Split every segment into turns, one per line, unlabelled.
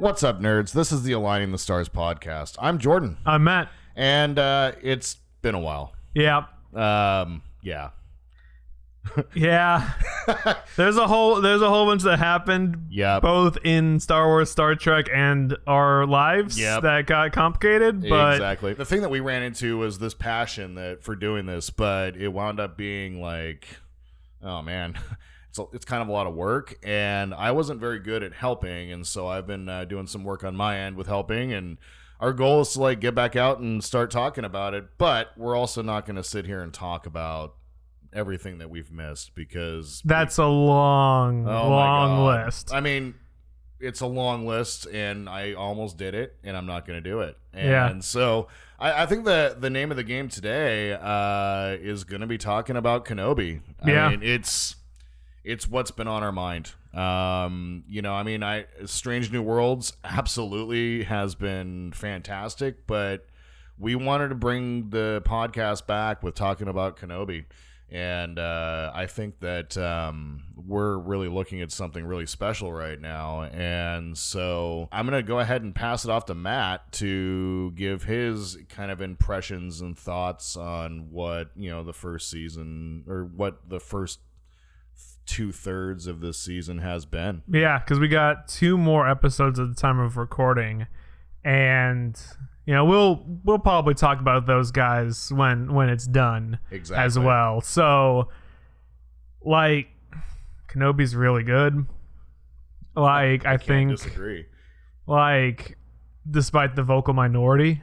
What's up, nerds? This is the Aligning the Stars podcast. I'm Jordan,
I'm Matt.
and it's been a while.
Yeah.
Yeah.
Yeah. There's a whole bunch that happened
Yep.
both in Star Wars, Star Trek, and our lives
Yep.
that got complicated. But
Exactly. The thing that we ran into was this passion for doing this, but it wound up being like, oh man, it's kind of a lot of work, and I wasn't very good at helping, and so I've been doing some work on my end with helping, and our goal is to get back out and start talking about it, but we're also not going to sit here and talk about everything that we've missed because
that's a long list.
I mean, it's a long list, and I almost did it, and I'm not going to do it. And
Yeah.
so I think the name of the game today is going to be talking about Kenobi. I mean, it's what's been on our mind. Strange New Worlds absolutely has been fantastic, but we wanted to bring the podcast back with talking about Kenobi. And I think that we're really looking at something really special right now. And so I'm going to go ahead and pass it off to Matt to give his kind of impressions and thoughts on what, the first season or what the first 2/3 of this season has been.
Yeah, because we got 2 more episodes at the time of recording, and we'll probably talk about those guys when it's done.
Exactly.
As well. So Kenobi's really good. I
Can't
think
disagree.
Despite the vocal minority.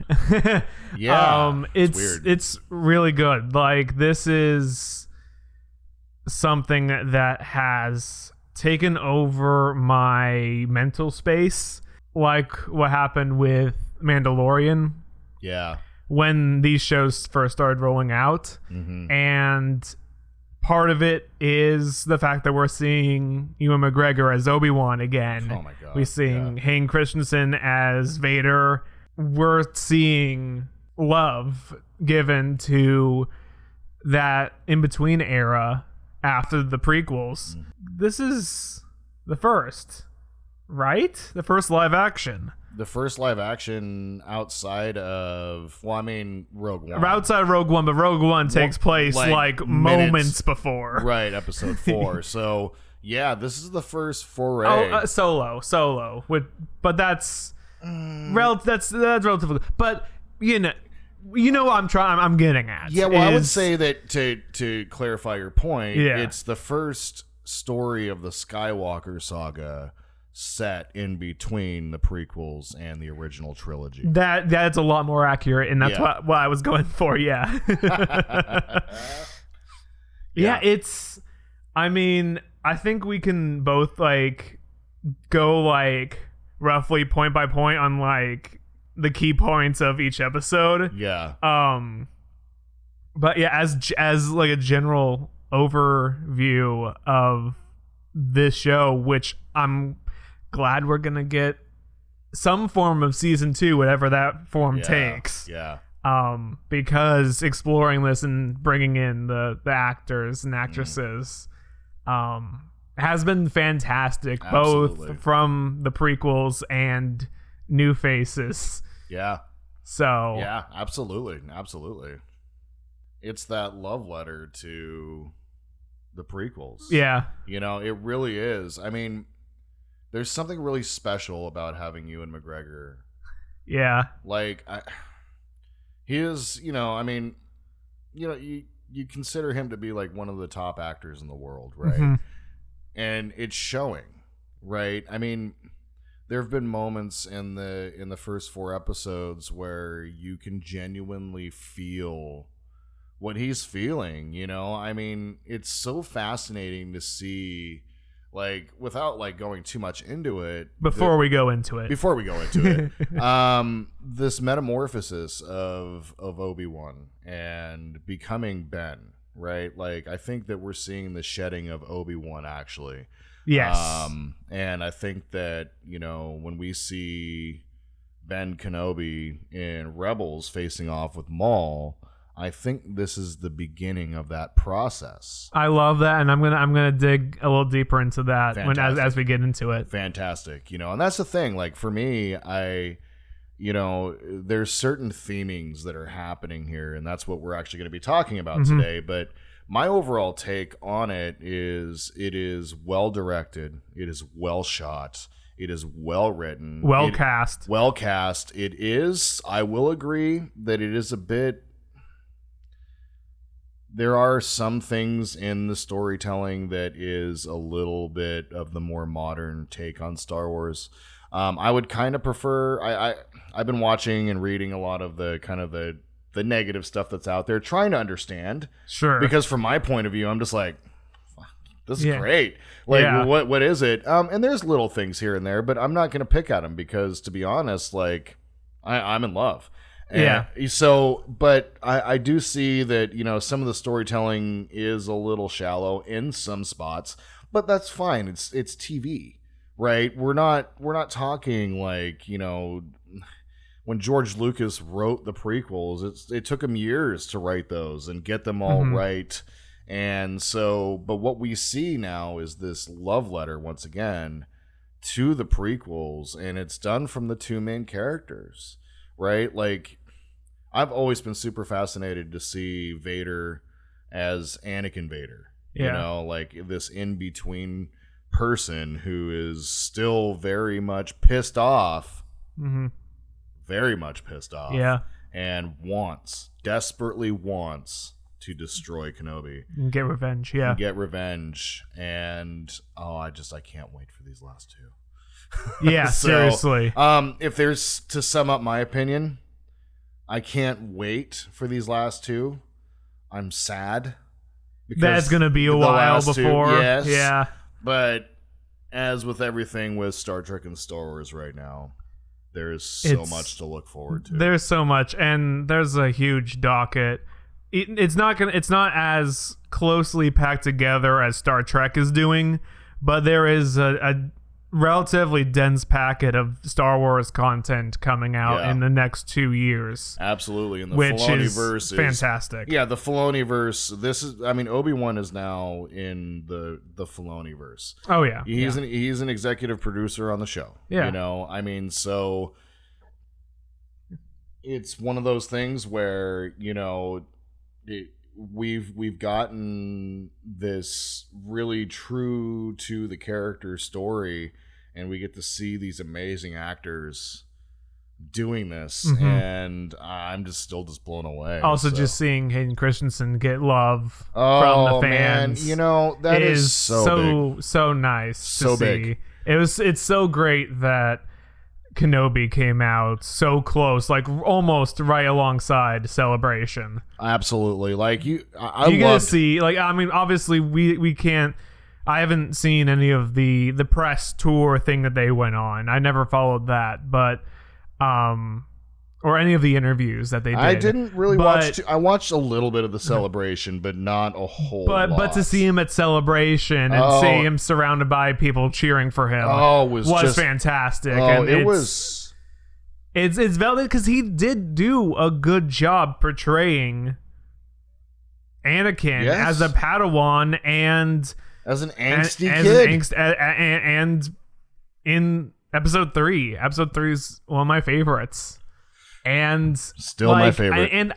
Yeah.
It's
weird.
It's really good. This is something that has taken over my mental space, like what happened with Mandalorian
Yeah.
when these shows first started rolling out.
Mm-hmm.
And part of it is the fact that we're seeing Ewan McGregor as Obi-Wan again.
Oh my God.
We're seeing Hayden Christensen as Vader. We're seeing love given to that in-between era after the prequels. This is the first, right? The first live action.
The first live action outside of, Rogue One.
Outside Rogue One, but Rogue One takes place
minutes
moments before.
Right, episode 4. So, yeah, this is the first foray.
Solo. But that's that's relatively. But what I'm getting at.
Yeah, well, I would say that to clarify your point,
Yeah.
it's the first story of the Skywalker saga set in between the prequels and the original trilogy.
That's a lot more accurate, and that's
Yeah.
what I was going for. Yeah.
Yeah.
It's. I think we can both go roughly point by point on the key points of each episode.
Yeah.
But yeah, as a general overview of this show, which I'm glad we're gonna get some form of season 2, whatever that form takes.
Yeah.
Because exploring this and bringing in the actors and actresses has been fantastic.
Absolutely.
Both from the prequels and new faces.
Yeah.
So
Yeah, absolutely. It's that love letter to the prequels.
yeah.
It really is. There's something really special about having Ewan McGregor.
Yeah.
He is, you consider him to be one of the top actors in the world, right?
Mhm.
And it's showing, right? There have been moments in the first 4 episodes where you can genuinely feel what he's feeling, it's so fascinating to see, without going too much into it.
Before we go into it.
This metamorphosis of Obi-Wan and becoming Ben, right? I think that we're seeing the shedding of Obi-Wan actually.
Yes.
And I think that, when we see Ben Kenobi in Rebels facing off with Maul, I think this is the beginning of that process.
I love that, and I'm gonna dig a little deeper into that as we get into it.
Fantastic, and that's the thing. Like for me, there's certain themings that are happening here, and that's what we're actually going to be talking about today. But my overall take on it is well directed, it is well shot, it is well written,
cast.
Well cast. It is. I will agree that it is a bit. There are some things in the storytelling that is a little bit of the more modern take on Star Wars. I would kind of prefer. I've been watching and reading a lot of the kind of the negative stuff that's out there, trying to understand.
Sure.
Because from my point of view, I'm just like, this is great. Like, what is it? And there's little things here and there, but I'm not going to pick at them because, to be honest, like, I'm in love. And so, but I do see that, some of the storytelling is a little shallow in some spots, but that's fine. It's TV, right? We're not talking like, when George Lucas wrote the prequels, it took him years to write those and get them all right. And so, but what we see now is this love letter once again to the prequels, and it's done from the two main characters, right? Like, I've always been super fascinated to see Vader as Anakin Vader. Like this in-between person who is still very much pissed off. Very much pissed off.
Yeah.
And desperately wants to destroy Kenobi.
And get revenge, yeah.
And I can't wait for these last two.
Yeah, seriously.
If there's to sum up my opinion, I can't wait for these last two. I'm sad.
That's going to be a while before.
Yes.
Yeah.
But as with everything with Star Trek and Star Wars right now, there's so much to look forward to.
There's so much, and there's a huge docket. It's not as closely packed together as Star Trek is doing, but there is a relatively dense packet of Star Wars content coming out in the next 2 years.
Absolutely, and the
which
Filoni-verse
is fantastic.
Yeah, the Filoni-verse. Obi-Wan is now in the Filoni-verse.
Oh yeah,
he's an executive producer on the show.
Yeah,
so it's one of those things where we've gotten this really true to the character story, and we get to see these amazing actors doing this, and I'm just blown away.
Also, just seeing Hayden Christensen get love from the fans,
man, that is so
nice
to
see.
Big.
It's so great that Kenobi came out so close, like almost right alongside Celebration.
Absolutely, like you
gonna see, like, I mean, obviously we can't. I haven't seen any of the press tour thing that they went on. I never followed that, but or any of the interviews that they did.
I didn't really watch. I watched a little bit of the Celebration, but not a whole lot.
But to see him at Celebration and see him surrounded by people cheering for him was fantastic. It's valid because he did do a good job portraying Anakin as a Padawan and
as an angsty kid.
And in Episode 3 is one of my favorites. And
still my favorite.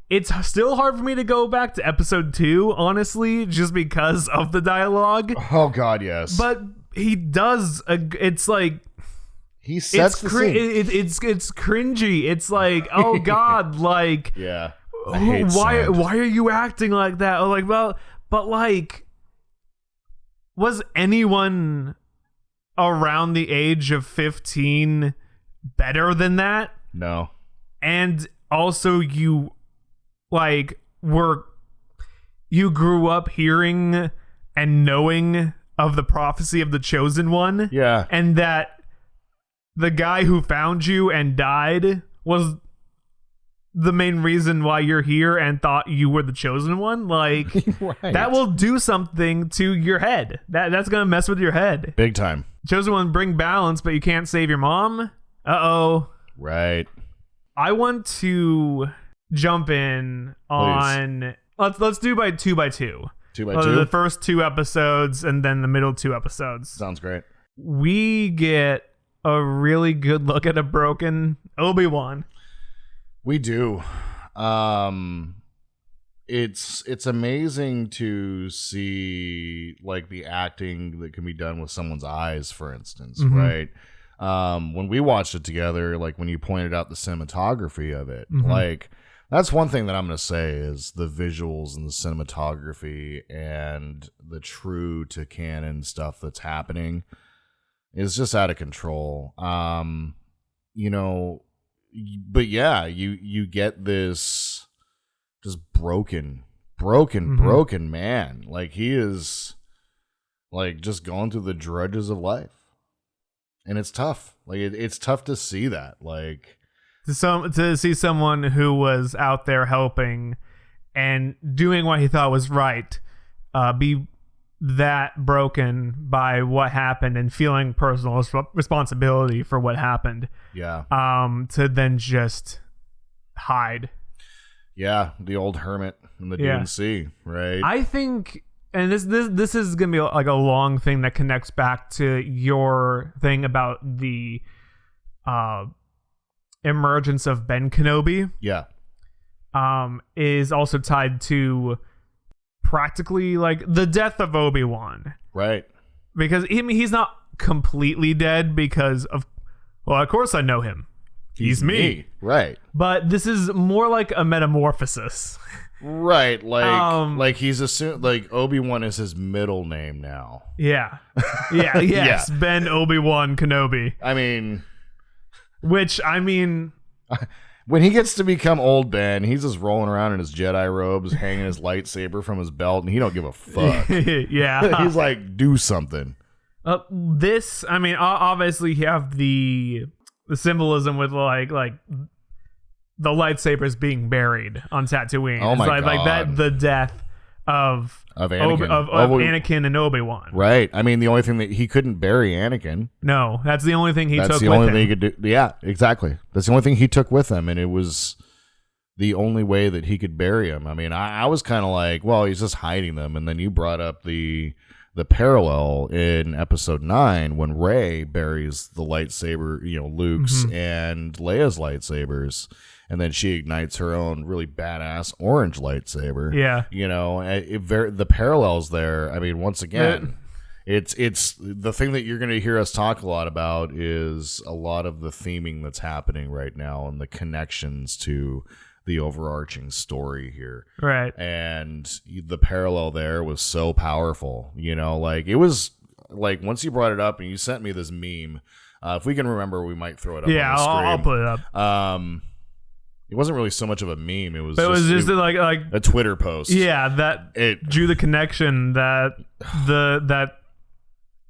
It's still hard for me to go back to Episode 2, honestly, just because of the dialogue.
Oh God, yes.
But he does. It's like
he sets the scene.
It's cringy. It's like, oh God, like
yeah.
Why are you acting like that? Or like, well, but like, was anyone around the age of 15 better than that?
No.
And also you grew up hearing and knowing of the prophecy of the Chosen One.
Yeah.
And that the guy who found you and died was the main reason why you're here and thought you were the Chosen One. Like, right. That will do something to your head. That's going to mess with your head.
Big time.
Chosen One bring balance, but you can't save your mom. Uh-oh.
Right.
I want to jump in on let's do by 2 by 2.
2 by 2.
The first 2 episodes and then the middle 2 episodes.
Sounds great.
We get a really good look at a broken Obi-Wan.
We do. It's amazing to see like the acting that can be done with someone's eyes, for instance, right? When we watched it together, like when you pointed out the cinematography of it, like that's one thing that I'm going to say is the visuals and the cinematography and the true to canon stuff that's happening is just out of control. You know, but yeah, you get this just broken man. Like he is like just going through the drudges of life. And it's tough. Like it's tough to see that. Like
to see someone who was out there helping and doing what he thought was right, be that broken by what happened and feeling personal responsibility for what happened.
Yeah.
To then just hide.
Yeah, the old hermit in the DNC, right?
I think, and this is gonna be like a long thing that connects back to your thing about the emergence of Ben Kenobi.
Yeah.
Is also tied to practically like the death of Obi-Wan.
Right.
Because he's not completely dead because of course I know him. He's me.
Right.
But this is more like a metamorphosis.
Right. Like he's assumed like Obi-Wan is his middle name now.
Yeah. Yeah. Yes. Yeah. Ben Obi-Wan Kenobi.
I mean, when he gets to become old Ben, he's just rolling around in his Jedi robes, hanging his lightsaber from his belt, and he don't give a fuck.
Yeah.
He's like, do something.
Obviously you have the symbolism with like the lightsabers being buried on Tatooine.
Oh my
God.
God.
Like that, the death of
Anakin.
Anakin and Obi-Wan.
Right. I mean, the only thing that he couldn't bury Anakin.
No, that's the only thing he took with him.
That's the only thing he could do. Yeah, exactly. That's the only thing he took with him, and it was the only way that he could bury him. I mean, I was kind of like, well, he's just hiding them, and then you brought up the parallel in episode 9 when Rey buries the lightsaber, Luke's and Leia's lightsabers, and then she ignites her own really badass orange lightsaber.
Yeah.
The parallels there. I mean, once again, it's the thing that you're going to hear us talk a lot about is a lot of the theming that's happening right now and the connections to the overarching story here.
Right.
And the parallel there was so powerful, like it was like once you brought it up and you sent me this meme, if we can remember, we might throw it up.
Yeah,
on the screen.
I'll put it up.
It wasn't really so much of a meme. It was
just like
a Twitter post.
Yeah, that drew the connection that that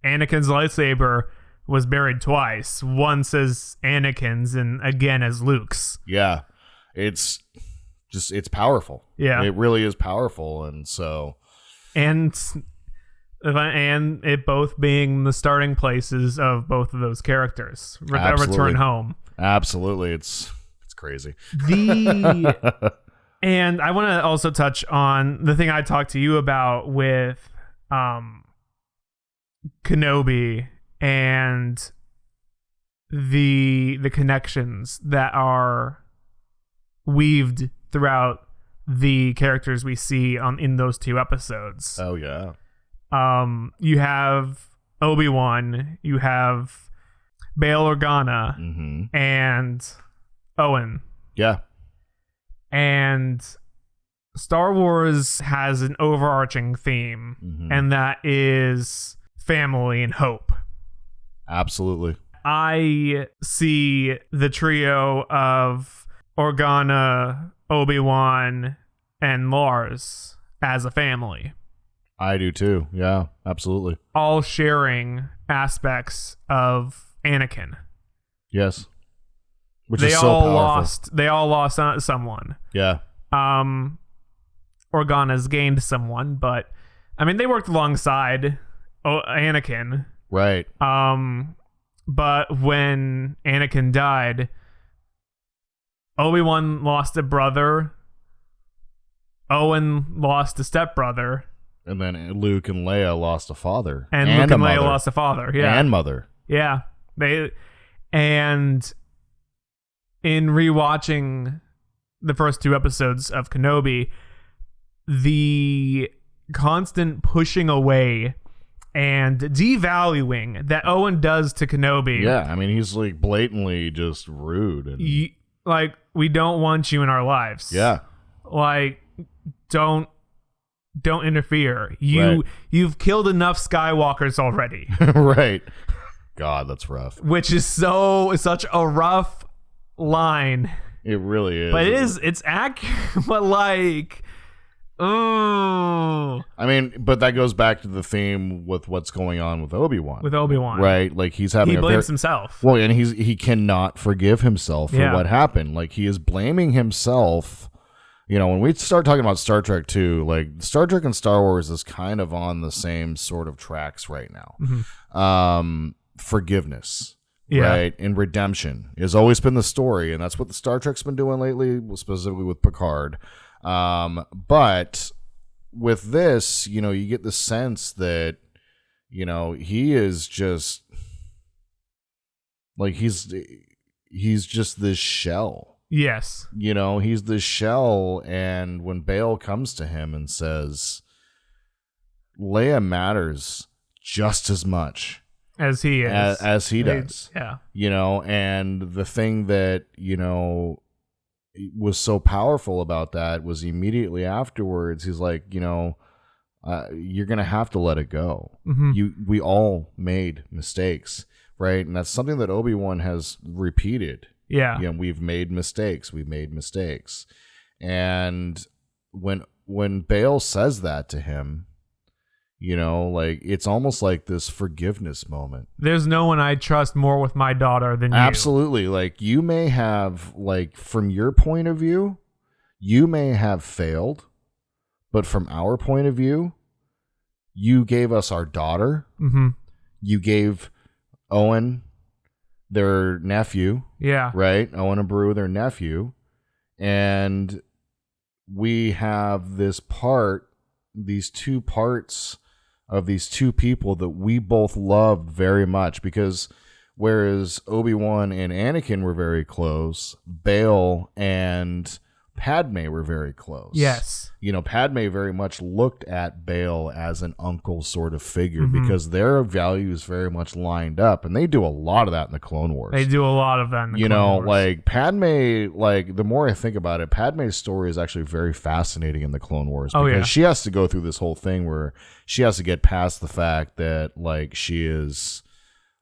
Anakin's lightsaber was buried twice. Once as Anakin's and again as Luke's.
Yeah. It's powerful.
Yeah.
It really is powerful. And so.
And it both being the starting places of both of those characters. Return home.
Absolutely. It's crazy.
And I want to also touch on the thing I talked to you about with Kenobi and the connections that are weaved throughout the characters we see in those 2 episodes.
Oh yeah.
You have Obi-Wan, you have Bail Organa, and Owen.
Yeah.
And Star Wars has an overarching theme, and that is family and hope.
Absolutely.
I see the trio of Organa, Obi-Wan, and Lars as a family.
I do too. Yeah, absolutely.
All sharing aspects of Anakin.
Yes. Which is so powerful.
They all lost someone.
Yeah.
Organa's gained someone, but I mean they worked alongside Anakin.
Right.
But when Anakin died, Obi-Wan lost a brother. Owen lost a stepbrother.
And then Luke and Leia lost a father.
And Luke and Leia lost a father. Yeah.
And mother.
Yeah. And in rewatching the first 2 episodes of Kenobi, the constant pushing away and devaluing that Owen does to Kenobi.
Yeah, I mean, he's like blatantly just rude. And
like, we don't want you in our lives.
yeah.
Like, don't interfere. You've killed enough Skywalkers already.
Right. God, that's rough.
Which is such a rough line.
It really is.
But it's accurate. But like, oh.
I mean, but that goes back to the theme with what's going on with Obi-Wan.
With Obi-Wan.
Right? Like, he's having
he blames himself.
Well, and he cannot forgive himself for what happened. Like, he is blaming himself. You know, when we start talking about Star Trek 2, like, Star Trek and Star Wars is kind of on the same sort of tracks right now.
Mm-hmm.
Forgiveness, right? And redemption has always been the story, and that's what the Star Trek's been doing lately, specifically with Picard. But with this, you know, you get the sense that, you know, he is just like he's just this shell.
Yes.
You know, he's this shell, and when Bail comes to him and says, Leia matters just as much
as he is.
As he does.
Yeah.
You know, and the thing that, you know, was so powerful about that was immediately afterwards, he's like, you know, you're going to have to let it go.
Mm-hmm.
We all made mistakes, right? And that's something that Obi-Wan has repeated.
Yeah.
You know, we've made mistakes. And when Bail says that to him, you know, like, it's almost like this forgiveness moment.
There's no one I trust more with my daughter than you.
Absolutely. Like, you may have, like, from your point of view, you may have failed, but from our point of view, you gave us our daughter.
Mm-hmm.
You gave Owen their nephew.
Yeah.
Right? Owen and Beru, their nephew. And we have these 2 parts of these 2 people that we both loved very much, because whereas Obi-Wan and Anakin were very close, Bail and Padme were very close.
Yes.
You know, Padme very much looked at Bail as an uncle sort of figure, because their values very much lined up, and they do a lot of that in the Clone Wars.
They do a lot of that in the Clone Wars.
Like, Padme, like, the more I think about it, Padme's story is actually very fascinating in the Clone Wars, because she has to go through this whole thing where she has to get past the fact that, like, she is,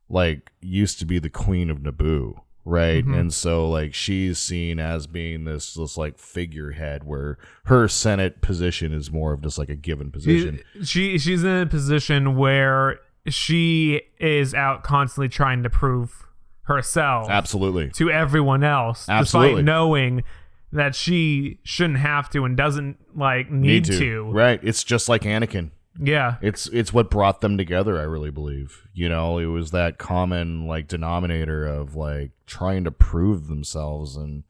like, used to be the queen of Naboo. Right. And so, like, she's seen as being this like figurehead, where her Senate position is more of just like a given position.
She's in a position where she is out constantly trying to prove herself.
Absolutely.
To everyone else.
Absolutely.
Despite knowing that she shouldn't have to and doesn't, like, need to.
Right. It's just like Anakin.
Yeah.
It's what brought them together, I really believe. You know, it was that common, like, denominator of, like, trying to prove themselves and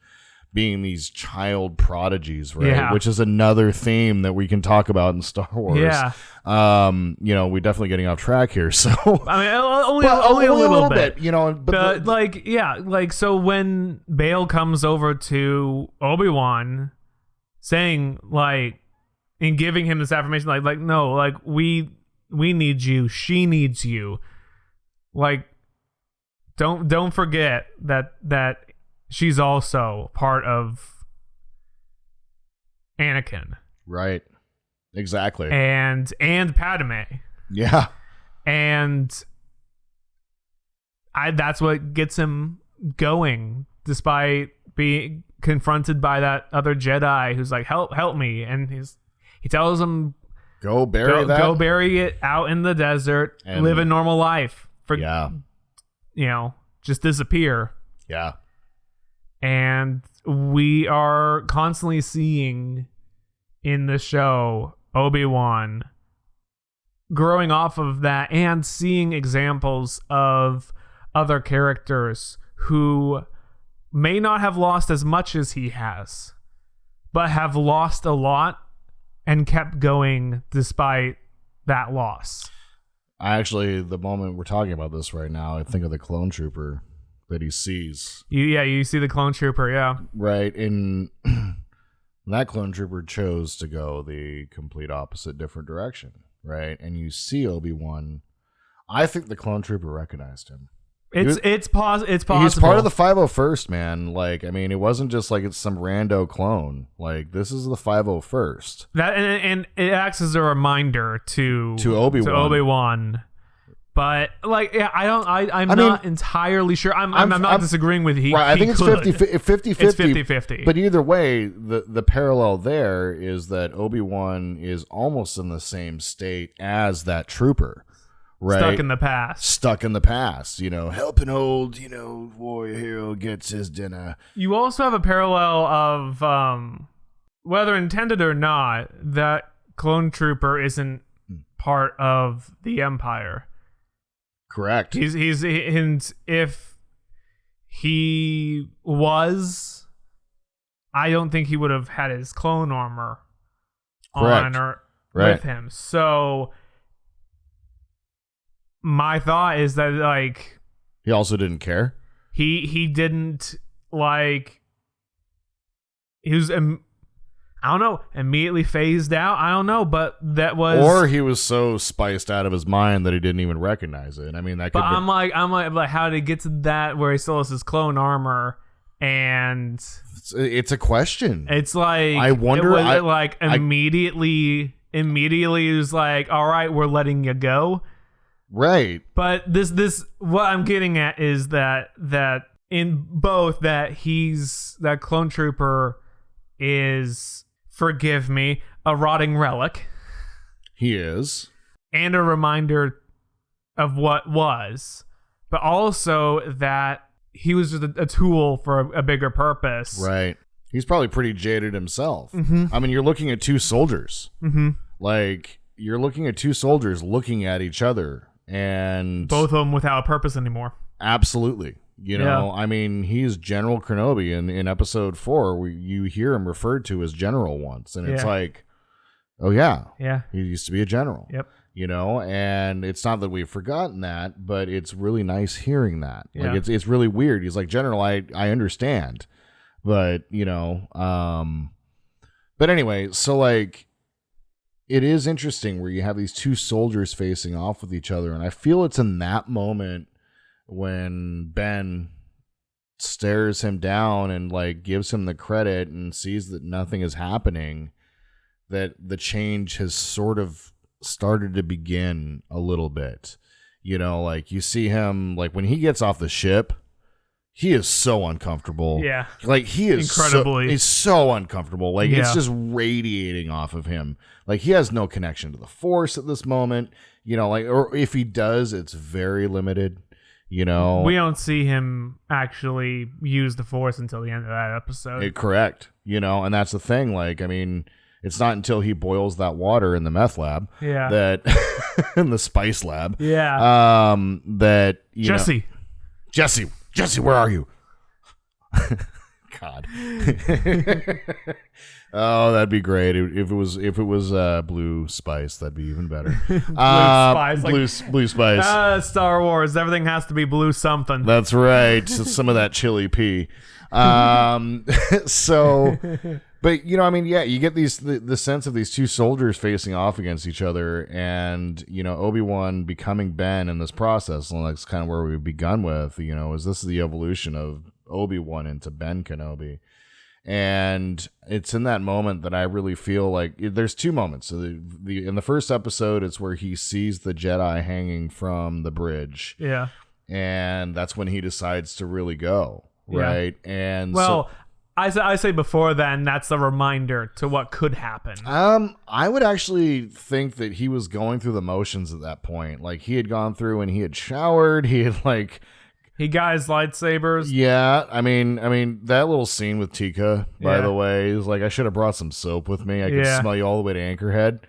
being these child prodigies, right?
Yeah.
Which is another theme that we can talk about in Star Wars.
Yeah.
You know, we're definitely getting off track here. So
I mean, only a little bit.
You know,
but like, yeah, like, so when Bail comes over to Obi-Wan saying, like, and giving him this affirmation, like, no, like, we need you, she needs you. Like, don't forget that she's also part of Anakin.
Right. Exactly.
And Padme.
Yeah.
And that's what gets him going, despite being confronted by that other Jedi who's like, help me. And he tells him, go bury it out in the desert, and live a normal life. You know, just disappear.
Yeah.
And we are constantly seeing in the show Obi-Wan growing off of that, and seeing examples of other characters who may not have lost as much as he has, but have lost a lot and kept going despite that loss.
The moment we're talking about this right now, I think of the clone trooper that he sees.
You see the clone trooper, yeah.
Right. And that clone trooper chose to go the complete opposite, different direction. Right. And you see Obi-Wan. I think the clone trooper recognized him.
It's possible.
He's part of the 501st, man. Like, I mean, it wasn't just like it's some rando clone. Like, this is the 501st.
That and it acts as a reminder to Obi-Wan. But like, yeah, I'm not entirely sure. I'm not disagreeing with he.
Right, I think it's 50-50.
It's 50-50.
But either way, the parallel there is that Obi-Wan is almost in the same state as that trooper. Right.
Stuck in the past,
help an old, warrior hero gets his dinner.
You also have a parallel of, whether intended or not, that clone trooper isn't part of the Empire.
Correct.
If he was, I don't think he would have had his clone armor on or with him. So my thought is that, like,
he also didn't care.
He didn't, like, he was, I don't know, immediately phased out. I don't know, but that was,
or he was so spiced out of his mind that he didn't even recognize it. I mean, that could.
But I'm like, how did he get to that where he still has his clone armor? And
it's a question.
It's like,
I wonder.
Immediately he was like, all right, we're letting you go.
Right.
But this what I'm getting at is that in both that clone trooper is, forgive me, a rotting relic.
He is.
And a reminder of what was, but also that he was just a tool for a bigger purpose.
Right. He's probably pretty jaded himself.
Mm-hmm.
I mean, you're looking at two soldiers.
Mm-hmm.
Like, you're looking at two soldiers looking at each other. And
both of them without a purpose anymore.
Absolutely. I mean, he's General Kenobi in episode 4. You hear him referred to as General once. And it's like, oh, yeah.
Yeah.
He used to be a general.
Yep.
And it's not that we've forgotten that, but it's really nice hearing that.
Yeah.
Like, it's really weird. He's like, General, I understand. But, but anyway, so like, it is interesting where you have these two soldiers facing off with each other. And I feel it's in that moment when Ben stares him down and like gives him the credit and sees that nothing is happening, that the change has sort of started to begin a little bit. Like you see him, like when he gets off the ship, he is so uncomfortable.
Yeah.
Like he is
incredibly.
He's so uncomfortable. Like it's just radiating off of him. Like he has no connection to the Force at this moment. Or if he does, it's very limited. We
don't see him actually use the Force until the end of that episode.
Correct. And that's the thing. Like, I mean, it's not until he boils that water in the meth lab.
Yeah.
That in the spice lab.
Yeah.
That Jesse, where are you? God. Oh, that'd be great. If it was blue spice, that'd be even better. Blue spice.
Star Wars. Everything has to be blue something.
That's right. Some of that chili pea. So, but you get the sense of these two soldiers facing off against each other, and Obi-Wan becoming Ben in this process, and that's kind of where we've begun with. Is this the evolution of Obi-Wan into Ben Kenobi? And it's in that moment that I really feel like there's two moments. So in the first episode, it's where he sees the Jedi hanging from the bridge.
Yeah.
And that's when he decides to really go. Right. Yeah. And
I say before then, that's a reminder to what could happen.
I would actually think that he was going through the motions at that point. Like he had gone through and he had showered. He had
he got his lightsabers.
Yeah, I mean that little scene with Tika, by the way, is like I should have brought some soap with me. I could smell you all the way to Anchorhead.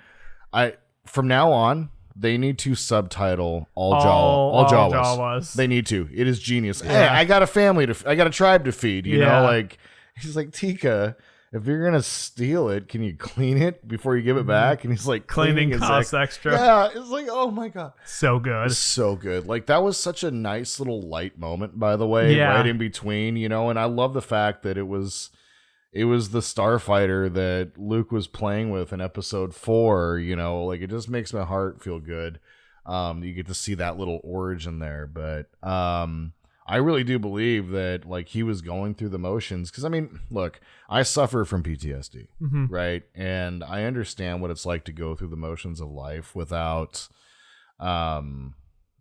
From now on, they need to subtitle all
all
Jawas.
Jawas.
They need to. It is genius.
Yeah.
Hey, I got a family I got a tribe to feed. You
Yeah.
know, like he's like, Tika, if you're gonna steal it, can you clean it before you give it back? And he's like,
Cleaning
is
costs extra.
Yeah, it's like, oh my god,
So good.
it's so good. Like that was such a nice little light moment, by the way,
Yeah.
right in between, you know. And I love the fact that it was the starfighter that Luke was playing with in episode 4, you know. Like it just makes my heart feel good. You get to see that little origin there, but I really do believe that like he was going through the motions, because I mean, look, I suffer from PTSD, right? And I understand what it's like to go through the motions of life without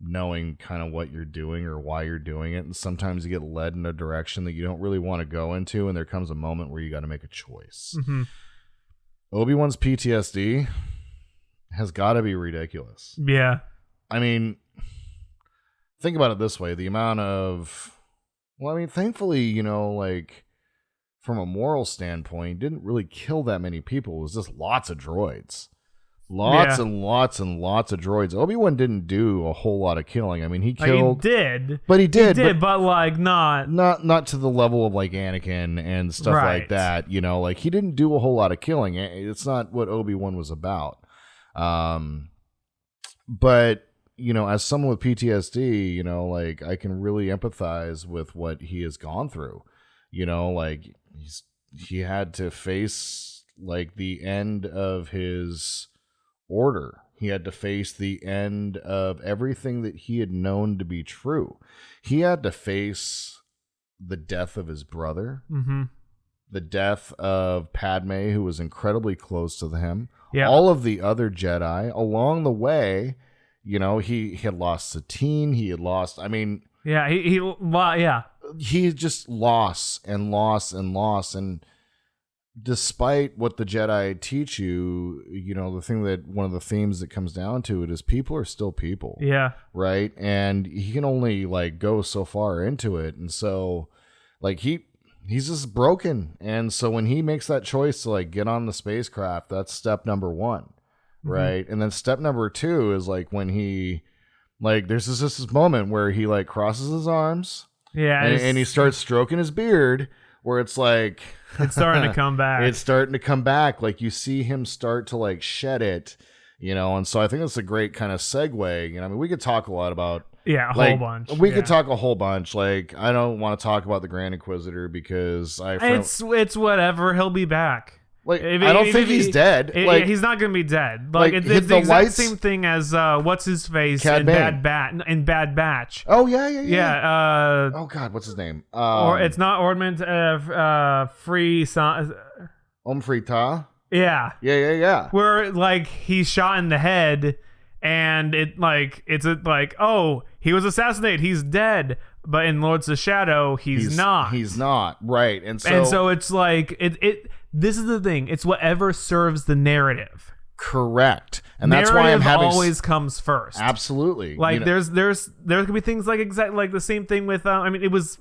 knowing kind of what you're doing or why you're doing it. And sometimes you get led in a direction that you don't really want to go into, and there comes a moment where you got to make a choice. Obi-Wan's PTSD has got to be ridiculous.
Yeah.
I mean, think about it this way. The amount of, well, I mean, thankfully, you know, like from a moral standpoint, didn't really kill that many people. It was just lots of droids. Lots and lots and lots of droids. Obi-Wan didn't do a whole lot of killing. I mean, he killed.
He did.
But he did.
But like not
to the level of like Anakin and stuff like that. You know, like he didn't do a whole lot of killing. It's not what Obi-Wan was about. But you know, as someone with PTSD, you know, like I can really empathize with what he has gone through. You know, like he had to face like the end of his order. He had to face the end of everything that he had known to be true. He had to face the death of his brother, the death of Padme, who was incredibly close to him, all of the other Jedi. Along the way, you know, he had lost Satine. He had lost, I mean...
Yeah,
he just lost and lost and lost. And despite what the Jedi teach you, you know, the thing that one of the themes that comes down to it is people are still people.
Yeah.
Right? And he can only, like, go so far into it. And so, like, he's just broken. And so when he makes that choice to, like, get on the spacecraft, that's step number 1. Right. And then step number 2 is like when he, like, there's this moment where he like crosses his arms, and he starts stroking his beard, where it's like
it's starting to come back.
It's starting to come back. Like you see him start to like shed it, you know. And so I think that's a great kind of segue. You know, I mean, we could talk a lot about
a whole bunch.
We could talk a whole bunch. Like I don't want to talk about the Grand Inquisitor because
it's whatever. He'll be back.
Like I don't think he's dead. Like
he's not gonna be dead. Like it's
hit
the
the
exact
lights.
same thing as what's his face
Cad
in
Bane.
Bad Batch.
Oh yeah.
Oh
God, what's his name?
Or it's not Ordman.
Omfrey Ta.
Yeah.
Yeah.
Where like he's shot in the head, and he was assassinated. He's dead. But in Lords of Shadow, he's not.
He's not. Right. And
so it's like this is the thing. It's whatever serves the narrative.
Correct. And that's why I'm having
always comes first.
Absolutely.
Like there could be things like like the same thing with I mean it was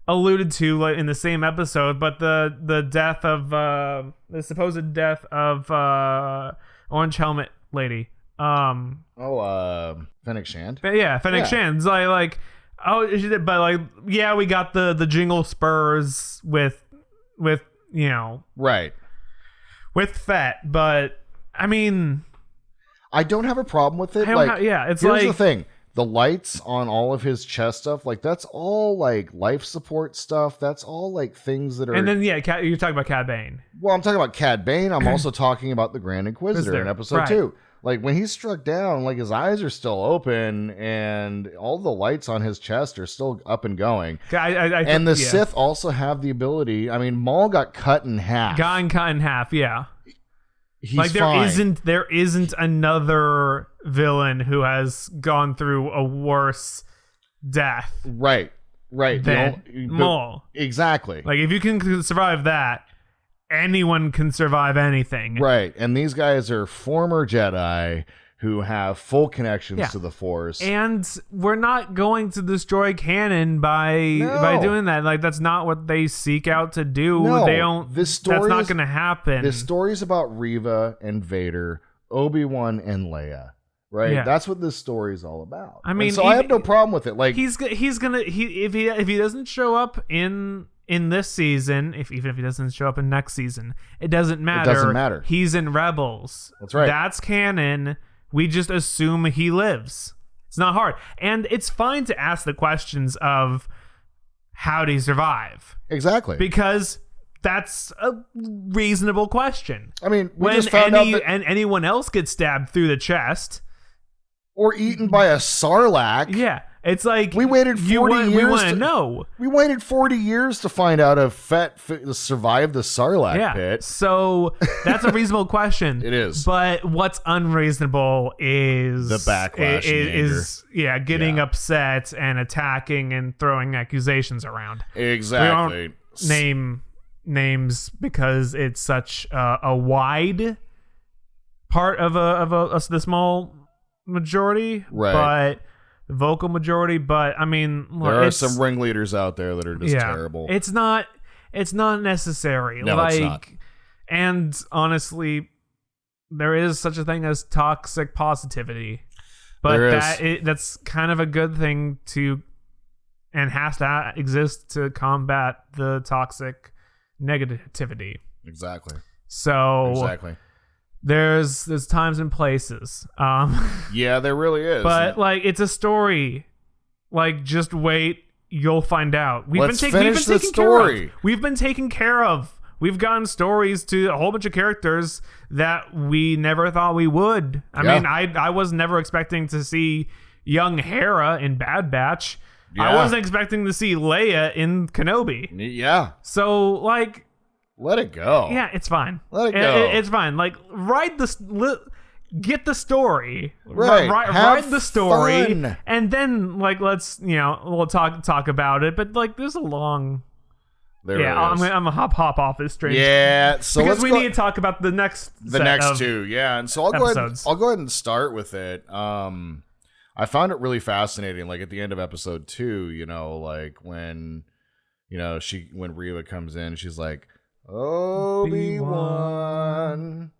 alluded to like in the same episode, but the death of the supposed death of Orange Helmet lady.
Fennec Shand.
Yeah, Fennec Shand. Like but like we got the jingle spurs with you know
right
with Fett, but I mean
I don't have a problem with it.
It's
here's
like
the thing. The lights on all of his chest stuff, like that's all like life support stuff. That's all like things that are.
And then you're talking about Cad Bane.
Well, I'm talking about Cad Bane. I'm also talking about the Grand Inquisitor in episode 2. Like when he's struck down, like his eyes are still open and all the lights on his chest are still up and going. And the Sith also have the ability. I mean, Maul got cut in half.
Yeah.
He's
like
fine.
there isn't another villain who has gone through a worse death.
Right.
Than Maul.
Exactly.
Like if you can survive that, anyone can survive anything.
Right. And these guys are former Jedi who have full connections to the Force.
And we're not going to destroy canon by doing that. Like that's not what they seek out to do.
No,
they don't. That's not going to happen.
This story's about Reva and Vader, Obi-Wan and Leia. right?
Yeah.
That's what this story is all about.
I mean,
and so I have no problem with it. Like,
he's gonna if he doesn't show up in this season, even if he doesn't show up in next season, it doesn't matter.
It doesn't matter.
He's in Rebels.
That's right.
That's canon. We just assume he lives. It's not hard, and it's fine to ask the questions of how did he survive,
exactly.
because that's a reasonable question.
I mean, we
When
just found out that,
anyone else gets stabbed through the chest,
or eaten by a sarlacc.
yeah, it's like
We waited 40 years
We want to
to-
know.
We waited 40 years to find out if Fett survived the sarlacc
Yeah,
pit.
so that's a reasonable question.
It is.
But what's unreasonable is
The backlash and
is getting
Yeah.
upset and attacking and throwing accusations around.
Exactly.
We don't name names because it's such a wide part of the small majority,
Right.
but the vocal majority. But I mean, look,
There are
it's-
some ringleaders out there that are just terrible.
It's not necessary.
No, it's not.
And honestly, there is such a thing as toxic positivity, but
There
that's kind of a good thing to, and has to exist to combat the toxic negativity.
Exactly.
So
Exactly.
there's times and places.
Yeah, there really is.
But like, it's a story. Like, just wait, you'll find out.
Let's finish the story.
We've been taken care of. We've gotten stories to a whole bunch of characters that we never thought we would. I
Yeah.
mean, I was never expecting to see young Hera in Bad Batch. I
Yeah.
wasn't expecting to see Leia in Kenobi.
Yeah.
So like,
Let it go.
yeah, it's fine.
Let it go.
It's fine. Like, get the story.
Right.
Ride
Have
the story,
fun.
and then like let's we'll talk about it. But like, there's a long.
There
Yeah,
really is.
I'm gonna hop off this train.
Yeah. So
because
let's
we
go,
need to talk about the next
the
set
next
of-
two. Yeah. And so I'll
episodes.
go ahead and start with it. I found it really fascinating. Like at the end of episode 2, like when, when Reva comes in, she's like, Obi-Wan,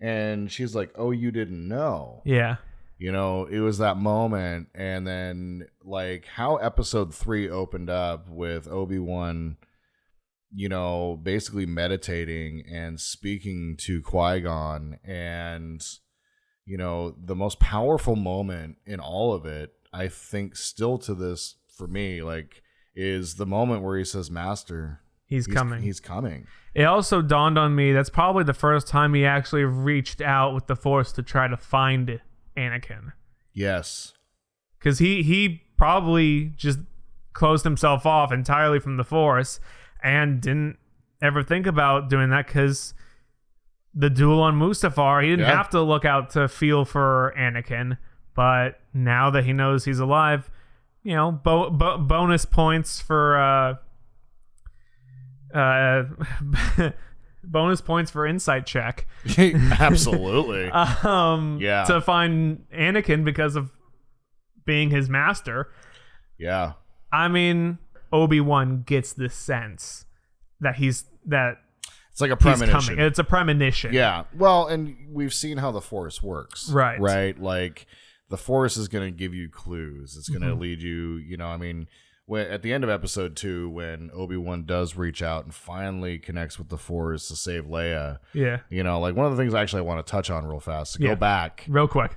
and she's like, oh, you didn't know.
Yeah,
It was that moment. And then like how episode 3 opened up with Obi-Wan, basically meditating and speaking to Qui-Gon, and the most powerful moment in all of it, I think still to this for me, like, is the moment where he says, Master,
he's coming.
He's coming.
It also dawned on me that's probably the first time he actually reached out with the Force to try to find Anakin.
Yes.
Because he probably just closed himself off entirely from the Force and didn't ever think about doing that, because the duel on Mustafar, he didn't have to look out to feel for Anakin. But now that he knows he's alive, bonus points for bonus points for insight check.
Absolutely. Yeah.
To find Anakin because of being his master.
Yeah.
I mean, Obi-Wan gets the sense that it's
like a
he's
premonition.
coming. It's a premonition.
Yeah. Well, and we've seen how the Force works.
Right.
Right. Like the Force is going to give you clues. It's going
Mm-hmm.
to lead you, at the end of episode 2, when Obi-Wan does reach out and finally connects with the Force to save Leia,
Yeah.
like one of the things I want to touch on real fast, to
Yeah.
go back
Real quick.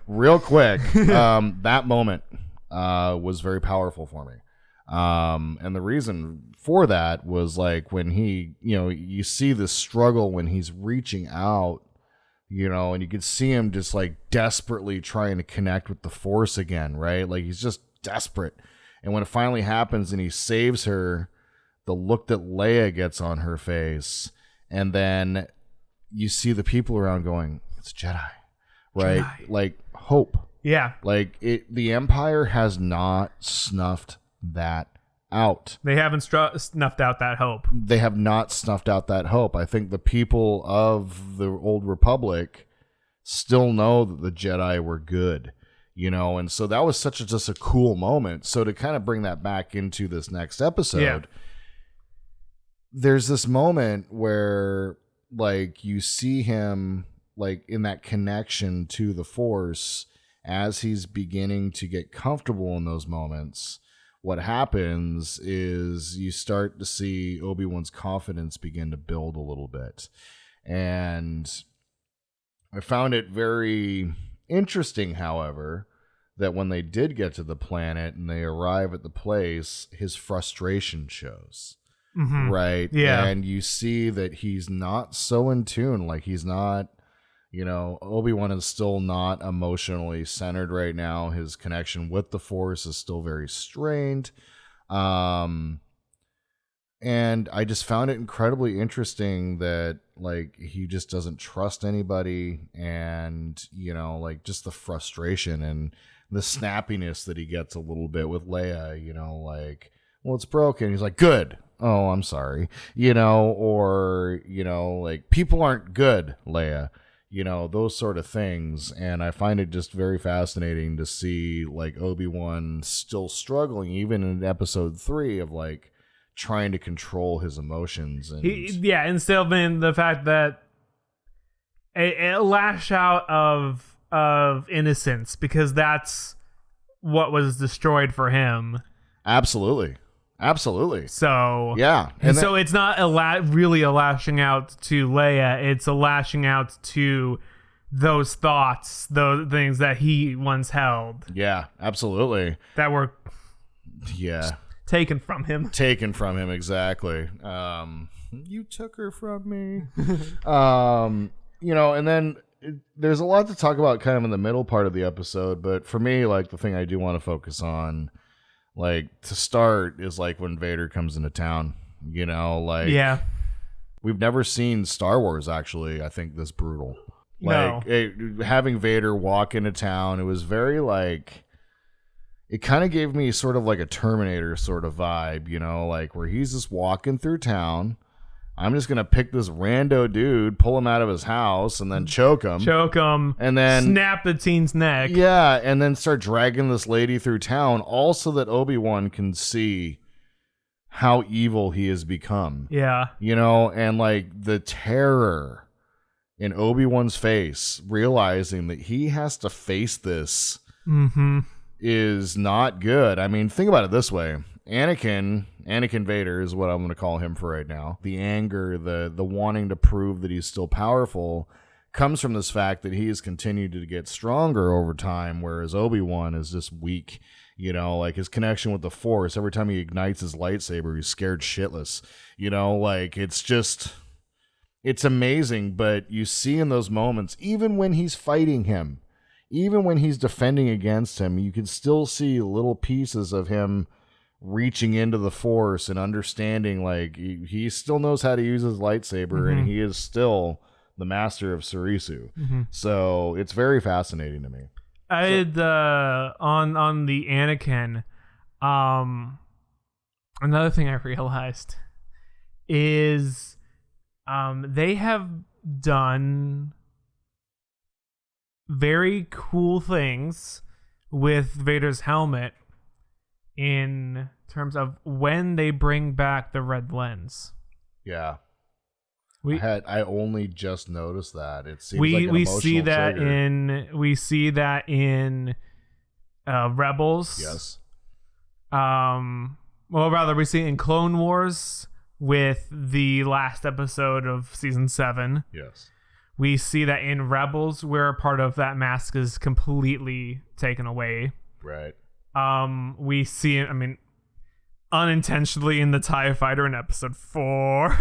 that moment was very powerful for me. And the reason for that was like when he, you see the struggle when he's reaching out, and you could see him just like desperately trying to connect with the Force again, right? Like he's just desperate. And when it finally happens and he saves her, the look that Leia gets on her face, and then you see the people around going, it's Jedi, right?
Jedi.
Like hope.
Yeah.
Like the Empire has not snuffed that out.
They haven't snuffed out that hope.
They have not snuffed out that hope. I think the people of the Old Republic still know that the Jedi were good, and so that was just a cool moment. So to kind of bring that back into this next episode, there's this moment where like you see him like in that connection to the Force, as he's beginning to get comfortable in those moments, what happens is you start to see Obi-Wan's confidence begin to build a little bit. And I found it very interesting, however, that when they did get to the planet and they arrive at the place, his frustration shows.
Mm-hmm.
Right?
Yeah.
And you see that he's not so in tune. Like, he's not, Obi-Wan is still not emotionally centered right now. His connection with the Force is still very strained. And I just found it incredibly interesting that, like, he just doesn't trust anybody, and, like, just the frustration and the snappiness that he gets a little bit with Leia, like, well, it's broken. He's like, good. Oh, I'm sorry. Or, like, people aren't good, Leia. Those sort of things. And I find it just very fascinating to see, like, Obi-Wan still struggling, even in episode 3, of, like, trying to control his emotions. And
and still in the fact that a lash out of innocence, because that's what was destroyed for him.
Absolutely. So yeah,
and so it's not really a lashing out to Leia. It's a lashing out to those thoughts, those things that he once held.
Yeah, absolutely.
That were taken from him.
Exactly. You took her from me. And then there's a lot to talk about kind of in the middle part of the episode, but for me, like, the thing I do want to focus on, like, to start, is like when Vader comes into town. We've never seen Star Wars, actually, I think, this brutal. Like, having Vader walk into town, it was very, like, it kind of gave me sort of like a Terminator sort of vibe, like, where he's just walking through town. I'm just going to pick this rando dude, pull him out of his house, and then choke him. And then
snap the teen's neck.
Yeah, and then start dragging this lady through town, all so that Obi-Wan can see how evil he has become.
Yeah.
And, like, the terror in Obi-Wan's face, realizing that he has to face this is not good. I mean, think about it this way. Anakin Vader is what I'm going to call him for right now. The anger, the wanting to prove that he's still powerful, comes from this fact that he has continued to get stronger over time, whereas Obi-Wan is just weak. Like, his connection with the Force, every time he ignites his lightsaber, he's scared shitless. Like, it's amazing, but you see in those moments, even when he's fighting him, even when he's defending against him, you can still see little pieces of him reaching into the Force and understanding, like, he still knows how to use his lightsaber, and he is still the master of Surisu. So it's very fascinating to me.
On the Anakin, another thing I realized is they have done very cool things with Vader's helmet in terms of when they bring back the red lens.
Yeah. I only just noticed that. It seems
we
like an emotional
see that
trigger.
we see that in Rebels.
Yes.
Well, rather, we see it in Clone Wars with the last episode of season 7.
Yes.
We see that in Rebels, where part of that mask is completely taken away.
Right.
We see it, I mean, unintentionally in the TIE Fighter in episode 4.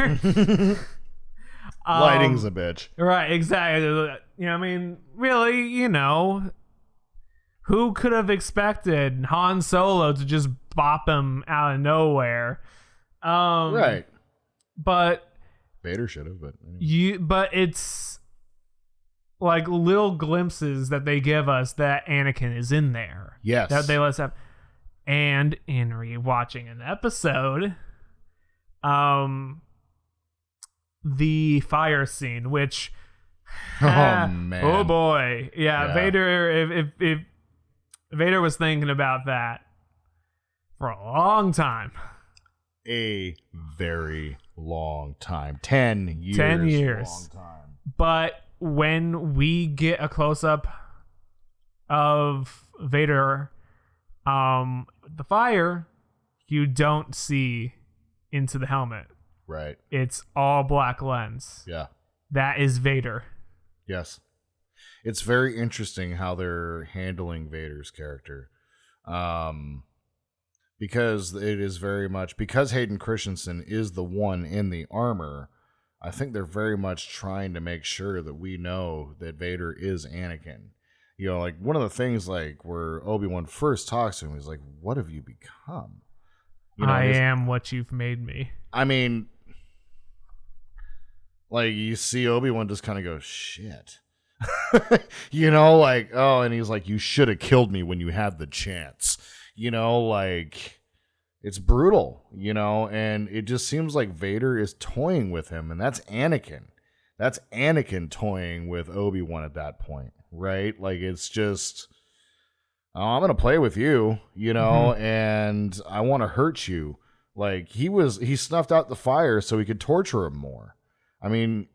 Lighting's a bitch.
Right, exactly. I mean, really, who could have expected Han Solo to just bop him out of nowhere?
Right.
But
Vader should have, but anyway.
But it's like little glimpses that they give us that Anakin is in there.
Yes.
That they let us have. And in rewatching an episode, the fire scene, which
man.
Oh boy. Yeah. Vader, if Vader was thinking about that for a long time.
A very long time. 10 years.
10 years.
Long time.
But when we get a close-up of Vader, the fire, you don't see into the helmet.
Right.
It's all black lens.
Yeah.
That is Vader.
Yes. It's very interesting how they're handling Vader's character. Because it is very much, because Hayden Christensen is the one in the armor, I think they're very much trying to make sure that we know that Vader is Anakin. You know, like one of the things like where Obi-Wan first talks to him, he's like, "What have you become?" You know,
I am what you've made me.
I mean, like you see Obi-Wan just kind of go, "Shit." You know, like, oh, and he's like, "You should have killed me when you had the chance." You know, like, it's brutal, you know, and it just seems like Vader is toying with him, and that's Anakin. That's Anakin toying with Obi-Wan at that point, right? Like, it's just, oh, I'm going to play with you, you know, and I want to hurt you. Like, he snuffed out the fire so he could torture him more. I mean,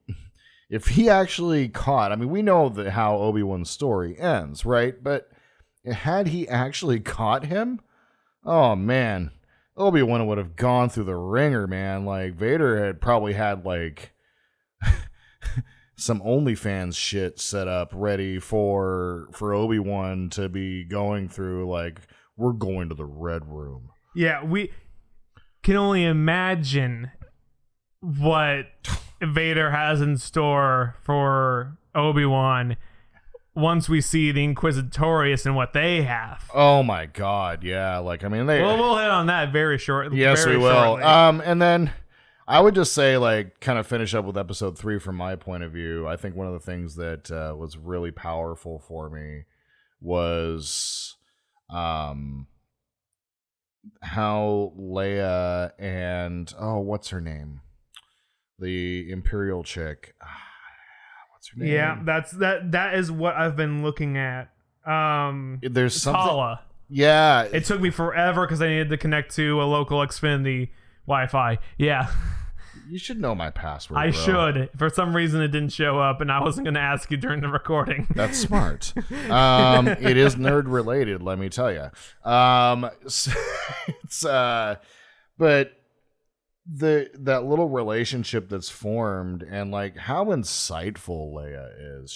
if he actually caught, I mean, we know that how Obi-Wan's story ends, right? But had he actually caught him, oh man, Obi-Wan would have gone through the ringer, man. Like Vader had probably had like some OnlyFans shit set up ready for Obi-Wan to be going through. Like, we're going to the Red Room.
Yeah, we can only imagine what Vader has in store for Obi-Wan once we see the Inquisitorius and what they have.
Oh my God, yeah. Like, I mean,
we'll hit on that very shortly.
Yes, we will.
Shortly.
And then I would just say, like, kind of finish up with episode 3 from my point of view. I think one of the things that was really powerful for me was how Leia and what's her name? The Imperial chick. What's her name?
Yeah, that is what I've been looking at.
There's something.
Tala.
Yeah.
It took me forever because I needed to connect to a local Xfinity Wi-Fi. Yeah.
You should know my password.
I
bro.
should. For some reason, it didn't show up, and I wasn't going to ask you during the recording.
That's smart. It is nerd related, let me tell you. But that little relationship that's formed, and like how insightful Leia is.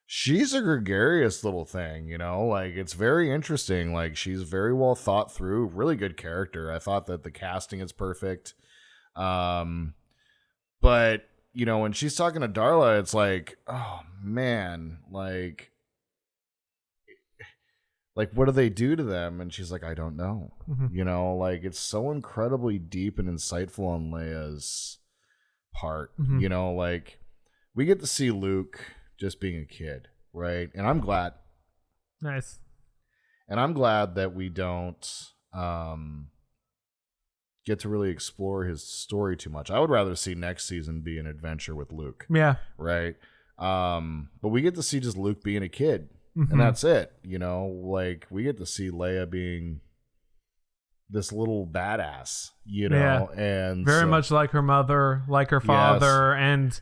She's a gregarious little thing, you know, like it's very interesting. Like she's very well thought through, really good character. I thought that the casting is perfect. But you know, when she's talking to Darla, it's like, oh man, like what do they do to them? And she's like, I don't know. You know, like it's so incredibly deep and insightful on Leia's part. You know, like we get to see Luke just being a kid, right? And I'm glad.
Nice.
And I'm glad that we don't get to really explore his story too much. I would rather see next season be an adventure with Luke.
Yeah.
Right? But we get to see just Luke being a kid. And that's it, you know, like we get to see Leia being this little badass, you know, and
very much like her mother, like her father, and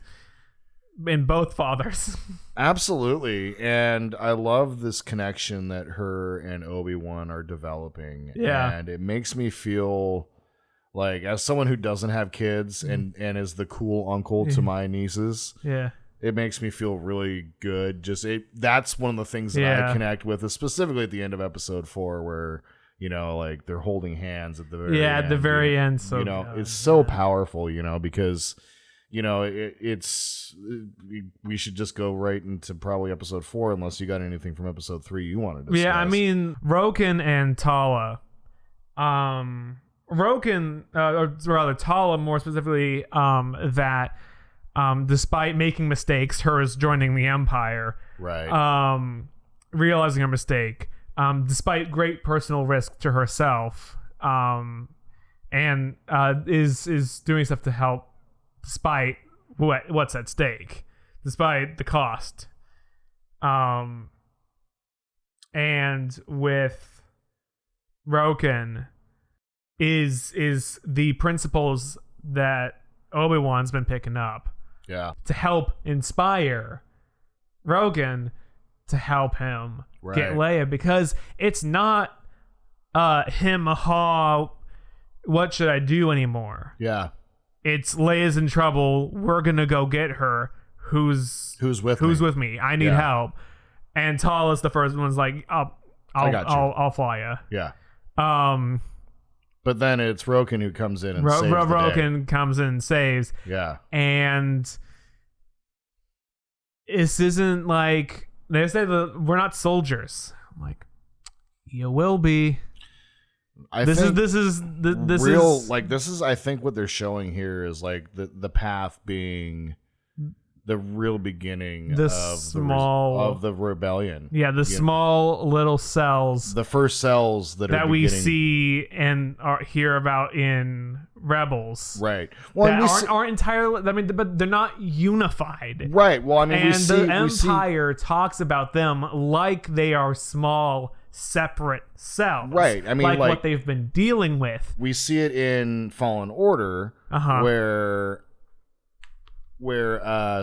in both fathers.
Absolutely. And I love this connection that her and Obi-Wan are developing.
Yeah.
And it makes me feel like, as someone who doesn't have kids and is the cool uncle to my nieces.
Yeah.
It makes me feel really good. That's one of the things that I connect with, specifically at the end of episode 4, where, you know, like they're holding hands at the very end.
At the very end. So
you know, it's so powerful, you know, because, you know, we should just go right into probably episode 4, unless you got anything from episode 3 you wanted to discuss.
Yeah, I mean, Roken and Tala. Roken, or rather Tala more specifically, that despite making mistakes, her is joining the Empire.
Right.
Realizing her mistake, despite great personal risk to herself, and is doing stuff to help despite what's at stake, despite the cost. And with Roken is the principles that Obi-Wan's been picking up
Yeah.
to help inspire Rogan to help him get Leia, because it's not him, what should I do anymore?
Yeah.
It's Leia's in trouble. We're gonna go get her. Who's with me? I need help. And Tall is the first one's like, I'll fly ya.
Yeah. But then it's Roken who comes in and saves the day.
Roken comes in and saves.
Yeah.
And this isn't like, they say that we're not soldiers. I'm like, you will be. This is
I think what they're showing here is like the path being the real beginning of the rebellion.
Yeah, the small little cells.
The first cells that we
see and hear about in Rebels.
Right.
Well, aren't entirely. I mean, but they're not unified.
Right. Well, I mean,
and the Empire talks about them like they are small, separate cells.
Right. I mean,
like what they've been dealing with.
We see it in Fallen Order, where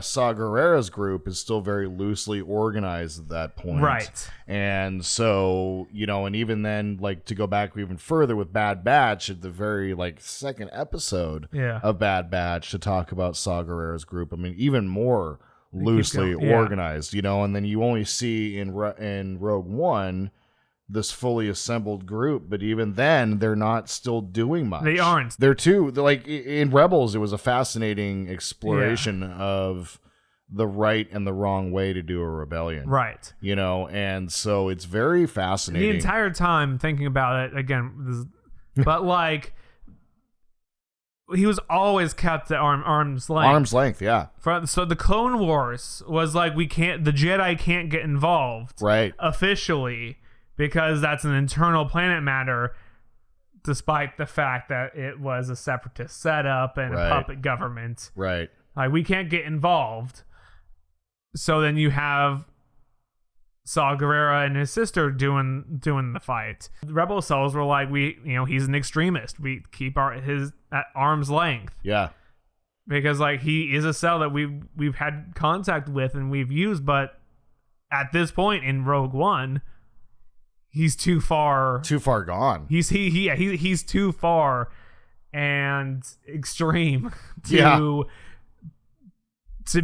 Saw Gerrera's group is still very loosely organized at that point.
Right.
And so, and even then, like, to go back even further with Bad Batch at the very, like, second episode of Bad Batch to talk about Saw Gerrera's group, I mean, even more loosely organized, and then you only see in Rogue One this fully assembled group, but even then they're not still doing much.
They aren't.
They're like in Rebels, it was a fascinating exploration of the right and the wrong way to do a rebellion.
Right.
And so it's very fascinating.
The entire time thinking about it again, but like he was always kept at arm's length.
Arm's length, yeah.
So the Clone Wars was like, the Jedi can't get involved.
Right.
Officially. Because that's an internal planet matter, despite the fact that it was a separatist setup and a puppet government.
Right.
Like, we can't get involved. So then you have Saw Gerrera and his sister doing the fight. The Rebel cells were like, he's an extremist. We keep his at arm's length.
Yeah.
Because like he is a cell that we've had contact with and we've used, but at this point in Rogue One, he's too far
gone.
He's too far and extreme to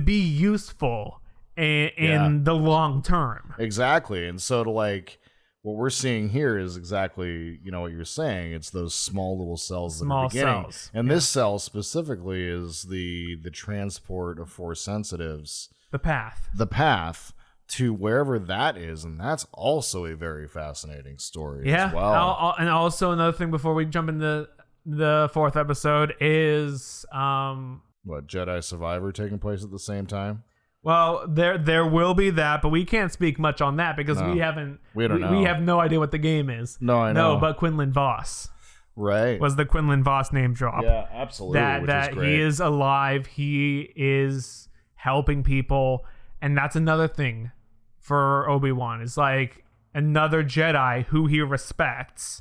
be useful in the long term.
Exactly. And so what we're seeing here is exactly, what you're saying. It's those small little cells at the beginning.
Cells.
And this cell specifically is the transport of Force sensitives.
The path to wherever that is, and that's also a very fascinating story as well. And also another thing before we jump into the fourth episode is
Jedi Survivor taking place at the same time.
Well, there will be that, but we can't speak much on that because we don't know. We have no idea what the game is.
No, I know.
No, but Quinlan Vos.
Right.
Was the Quinlan Vos name drop.
Yeah, absolutely.
That he is alive, he is helping people, and that's another thing for Obi-Wan. Is like another Jedi who he respects,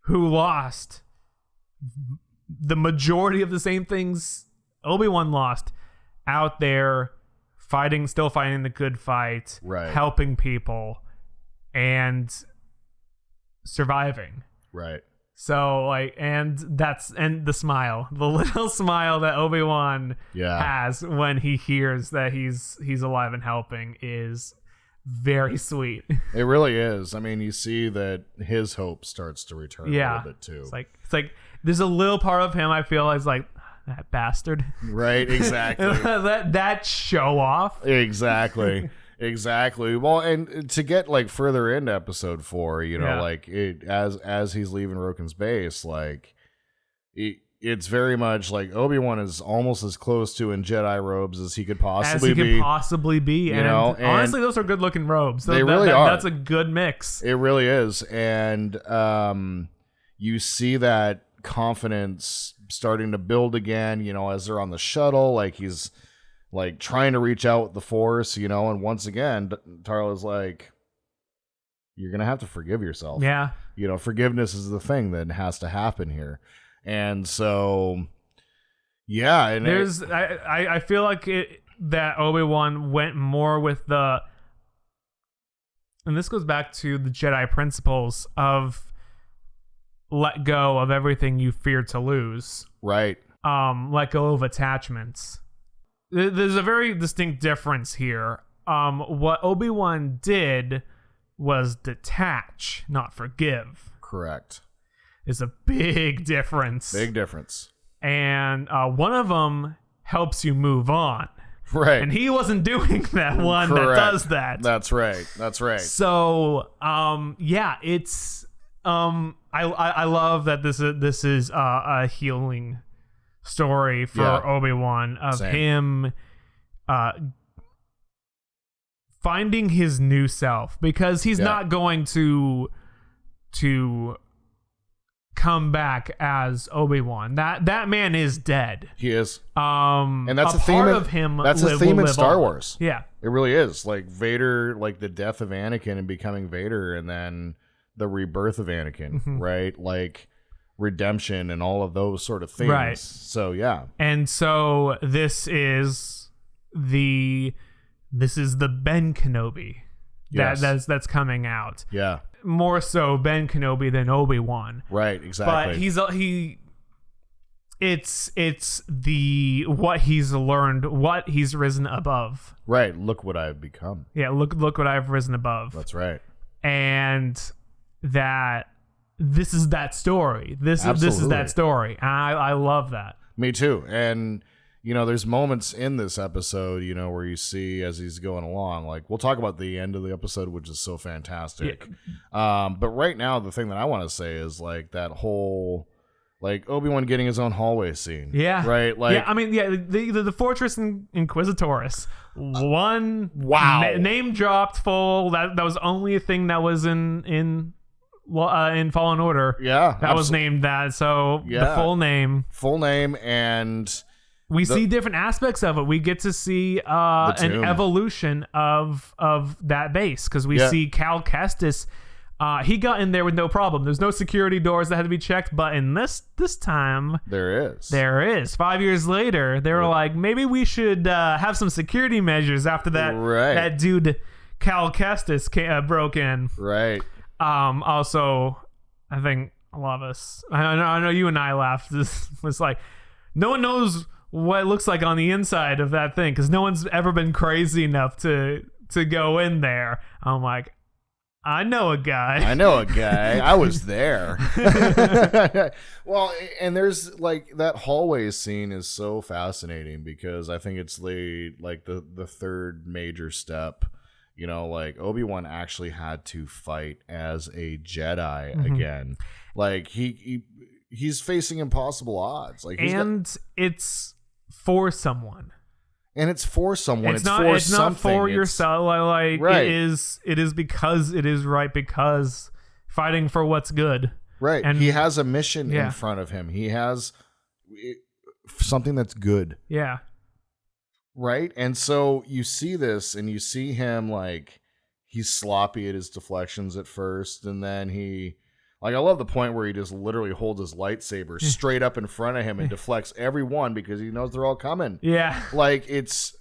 who lost the majority of the same things Obi-Wan lost out there, still fighting the good fight, helping people, and surviving.
Right.
So and the smile, the little smile that Obi-Wan has when he hears that he's alive and helping is very sweet.
It really is. I mean, you see that his hope starts to return a little bit too.
It's like there's a little part of him I feel is like, that bastard.
Right, exactly.
that show off.
Exactly. Well, and to get further into episode 4, as he's leaving Roken's base, it's very much like Obi-Wan is almost as close to in Jedi robes as he could possibly be.
And honestly, those are good looking robes.
They really are.
That's a good mix.
It really is. And you see that confidence starting to build again, as they're on the shuttle, he's trying to reach out with the Force, and once again, Tarla's like, you're going to have to forgive yourself.
Yeah.
Forgiveness is the thing that has to happen here. And so, Yeah, and
I feel like that Obi-Wan went more with the, and this goes back to the Jedi principles of let go of everything you fear to lose.
right.
Let go of attachments. There's a very distinct difference here. What Obi-Wan did was detach, not forgive.
Correct.
Is a big difference.
Big difference.
And one of them helps you move on.
Right.
And he wasn't doing that one
Correct.
that does that.
That's right. That's right.
So, yeah, it's I love that this is a healing story for Obi-Wan of
Same.
him finding his new self, because he's not going to come back as Obi-Wan. That man is dead.
He is.
And
that's
a
a theme
part
in-
of him.
that's a theme in Star Wars.
Yeah.
It really is. Like Vader, like the death of Anakin and becoming Vader, and then the rebirth of Anakin, right? Like redemption and all of those sort of things.
Right.
So yeah.
And so this is the Ben Kenobi
Yes.
that's coming out.
Yeah.
More so Ben Kenobi than Obi-Wan.
Right, exactly.
But it's the what he's learned, what he's risen above.
Right. Look what I've become.
Yeah, look what I've risen above.
That's right.
And that this is that story. This is
Absolutely.
that story. And I love that.
Me too. And there's moments in this episode, where you see as he's going along, like we'll talk about the end of the episode, which is so fantastic.
Yeah.
But right now, the thing that I want to say is like that whole, like Obi-Wan getting his own hallway scene.
Yeah.
Right. Like,
yeah. I mean, yeah. The Fortress Inquisitoris. One.
Wow.
Name dropped full. That was only a thing that was in Fallen Order.
Yeah.
That was named that. So the
Yeah.
full name.
Full name, and
We see different aspects of it. We get to see an
tomb.
evolution of that base, because we
Yeah.
see Cal Kestis. He got in there with no problem. There's no security doors that had to be checked, but in this time,
there is.
there is. 5 years later, they were like, maybe we should have some security measures after that.
Right.
That dude Cal Kestis broke in.
Right.
Also, I think a lot of us, I know you and I laughed. This was like, no one knows what it looks like on the inside of that thing, because no one's ever been crazy enough to go in there. I'm like, I know a guy.
I was there. Well, and there's like that hallway scene is so fascinating, because I think it's the third major step. Like Obi-Wan actually had to fight as a Jedi again. Like he's facing impossible odds. Like
it's for someone.
And it's for someone.
It's
not
for yourself. Like
right.
It is because it is right, because fighting for what's good.
Right.
And
he has a mission
yeah.
in front of him. He has something that's good.
Yeah.
Right. And so you see this, and you see him like he's sloppy at his deflections at first, and then I love the point where he just literally holds his lightsaber straight up in front of him and deflects everyone, because he knows they're all coming.
Yeah.
Like it's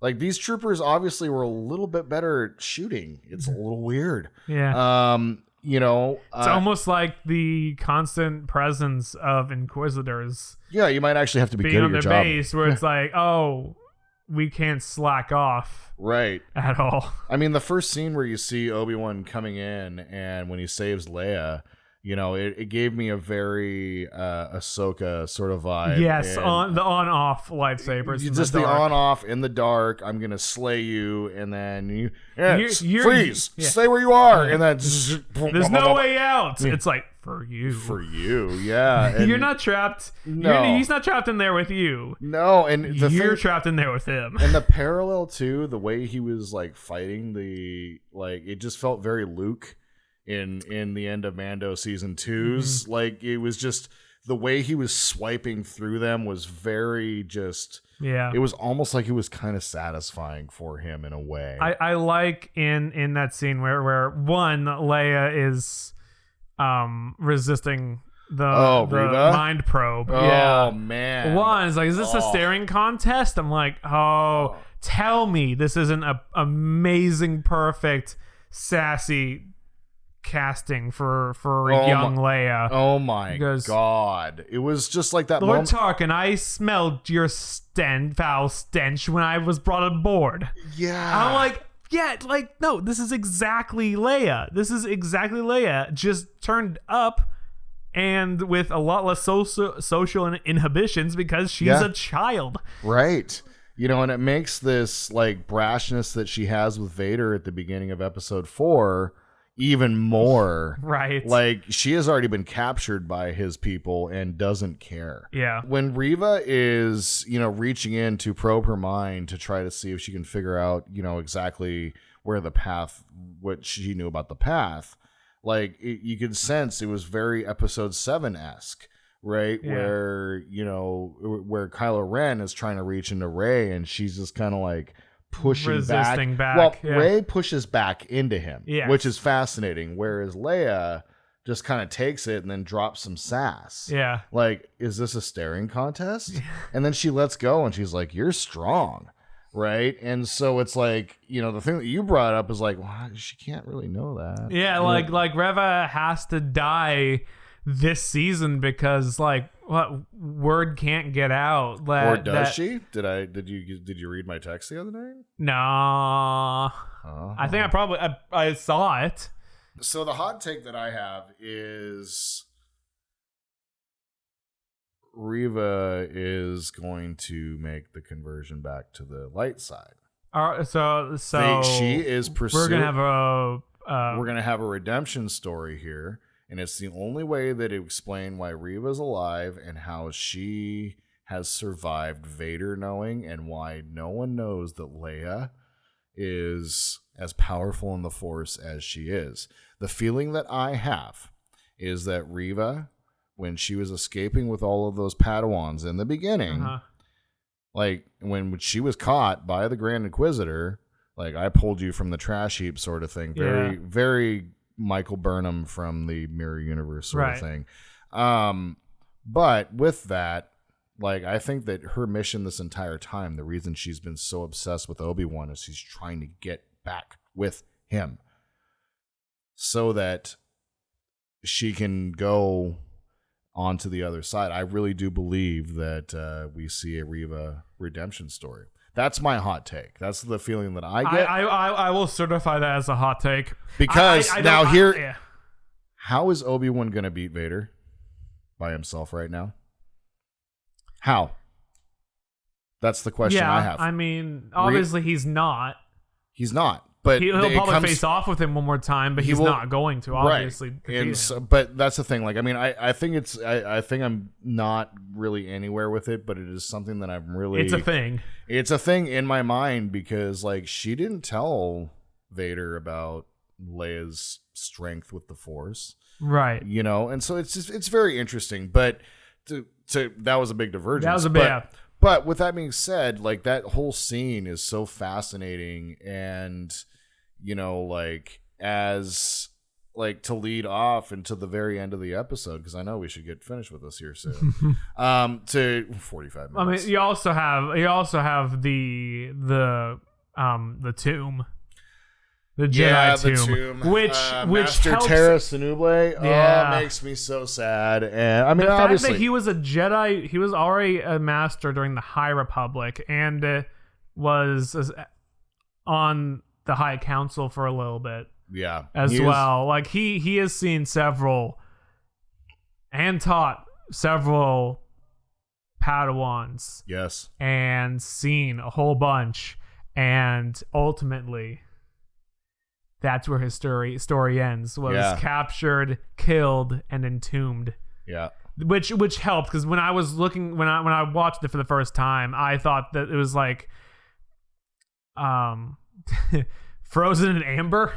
like these troopers obviously were a little bit better at shooting. It's a little weird.
Yeah.
It's
almost like the constant presence of Inquisitors.
Yeah, you might actually have to be
being
good
on
at your
their
job.
base, where it's like, oh, we can't slack off
Right.
at all.
I mean, the first scene where you see Obi-Wan coming in, and when he saves Leia, it gave me a very Ahsoka sort of vibe.
Yes,
and
on-off lightsabers. in
just
the
the
dark.
on-off in the dark. I'm gonna slay you, and then
You're-
freeze,
yeah.
stay where you are, and then
There's no way out. It's like, for you.
for you. Yeah, and
You're not trapped.
No.
He's not trapped in there with you.
no, and
You're trapped in there with him.
and the parallel too, the way he was like fighting it just felt very Luke in the end of Mando season 2's. Like it was just the way he was swiping through them was very just.
Yeah.
It was almost like it was kind of satisfying for him in a way.
I like in that scene where one, Leia is resisting
Reva?
mind probe.
Oh,
Yeah.
man.
One is like, is this a staring contest? I'm like, tell me this isn't a amazing, perfect, sassy casting for young Leia.
Oh my God. It was just like that
Lord
moment.
Tarkin, I smelled your foul stench when I was brought aboard.
Yeah.
I'm like, yeah, like, no, this is exactly Leia. This is exactly Leia, just turned up and with a lot less social inhibitions because she's a child.
Right. You know, and it makes this like brashness that she has with Vader at the beginning of episode 4 even more.
Right.
Like, she has already been captured by his people and doesn't care.
Yeah.
When Reva is, reaching in to probe her mind to try to see if she can figure out, exactly where the path, what she knew about the path, like, you could sense it was very episode 7-esque. Right,
yeah.
where where Kylo Ren is trying to reach into Rey, and she's just kind of like resisting back. Well,
yeah.
Rey pushes back into him,
yes.
which is fascinating. Whereas Leia just kind of takes it and then drops some sass.
Yeah,
like, is this a staring contest? And then she lets go, and she's like, "You're strong." Right, and so it's like, the thing that you brought up is like, well, she can't really know that.
Yeah, like Reva has to die this season because word can't get out.
Or does she? Did you read my text the other night?
No. I think I saw it.
So the hot take that I have is Reva is going to make the conversion back to the light side.
So
she is pursuing.
We're
gonna have a redemption story here. And it's the only way that it explains why Reva's alive and how she has survived Vader knowing, and why no one knows that Leia is as powerful in the Force as she is. The feeling that I have is that Reva, when she was escaping with all of those Padawans in the beginning, like when she was caught by the Grand Inquisitor, like, I pulled you from the trash heap sort of thing. Very, very Michael Burnham from the Mirror Universe sort of thing. But with that, like, I think that her mission this entire time, the reason she's been so obsessed with Obi-Wan is she's trying to get back with him so that she can go on to the other side. I really do believe that we see a Reva redemption story. That's my hot take. That's the feeling that I get.
I will certify that as a hot take.
Because how is Obi-Wan going to beat Vader by himself right now? How? That's the question I have.
I mean, obviously he's not.
He's not. But
he'll probably face off with him one more time, but he's not going to, obviously.
Right. And so, but that's the thing. Like, I mean, I think I think I'm not really anywhere with it, but it is something that I'm really.
It's a thing.
It's a thing in my mind because, like, she didn't tell Vader about Leia's strength with the Force,
right?
And so it's very interesting. But that was a big divergence.
That was a big.
But with that being said, like, that whole scene is so fascinating, and like, as like to lead off into the very end of the episode, because I know we should get finished with this here soon. To 45 minutes.
I mean, you also have the tomb. The Jedi tomb, which
Master
helps.
Terra Sinuble,
Yeah.
Makes me so sad. And I mean,
the
obviously,
fact that he was a Jedi, he was already a master during the High Republic, and was on the High Council for a little bit, as well. Like, he has seen several and taught several Padawans,
yes,
and seen a whole bunch, and ultimately. That's where his story ends. Was captured, killed, and entombed.
Yeah,
which helped, because when I was looking, when I watched it for the first time, I thought that it was like, frozen in amber.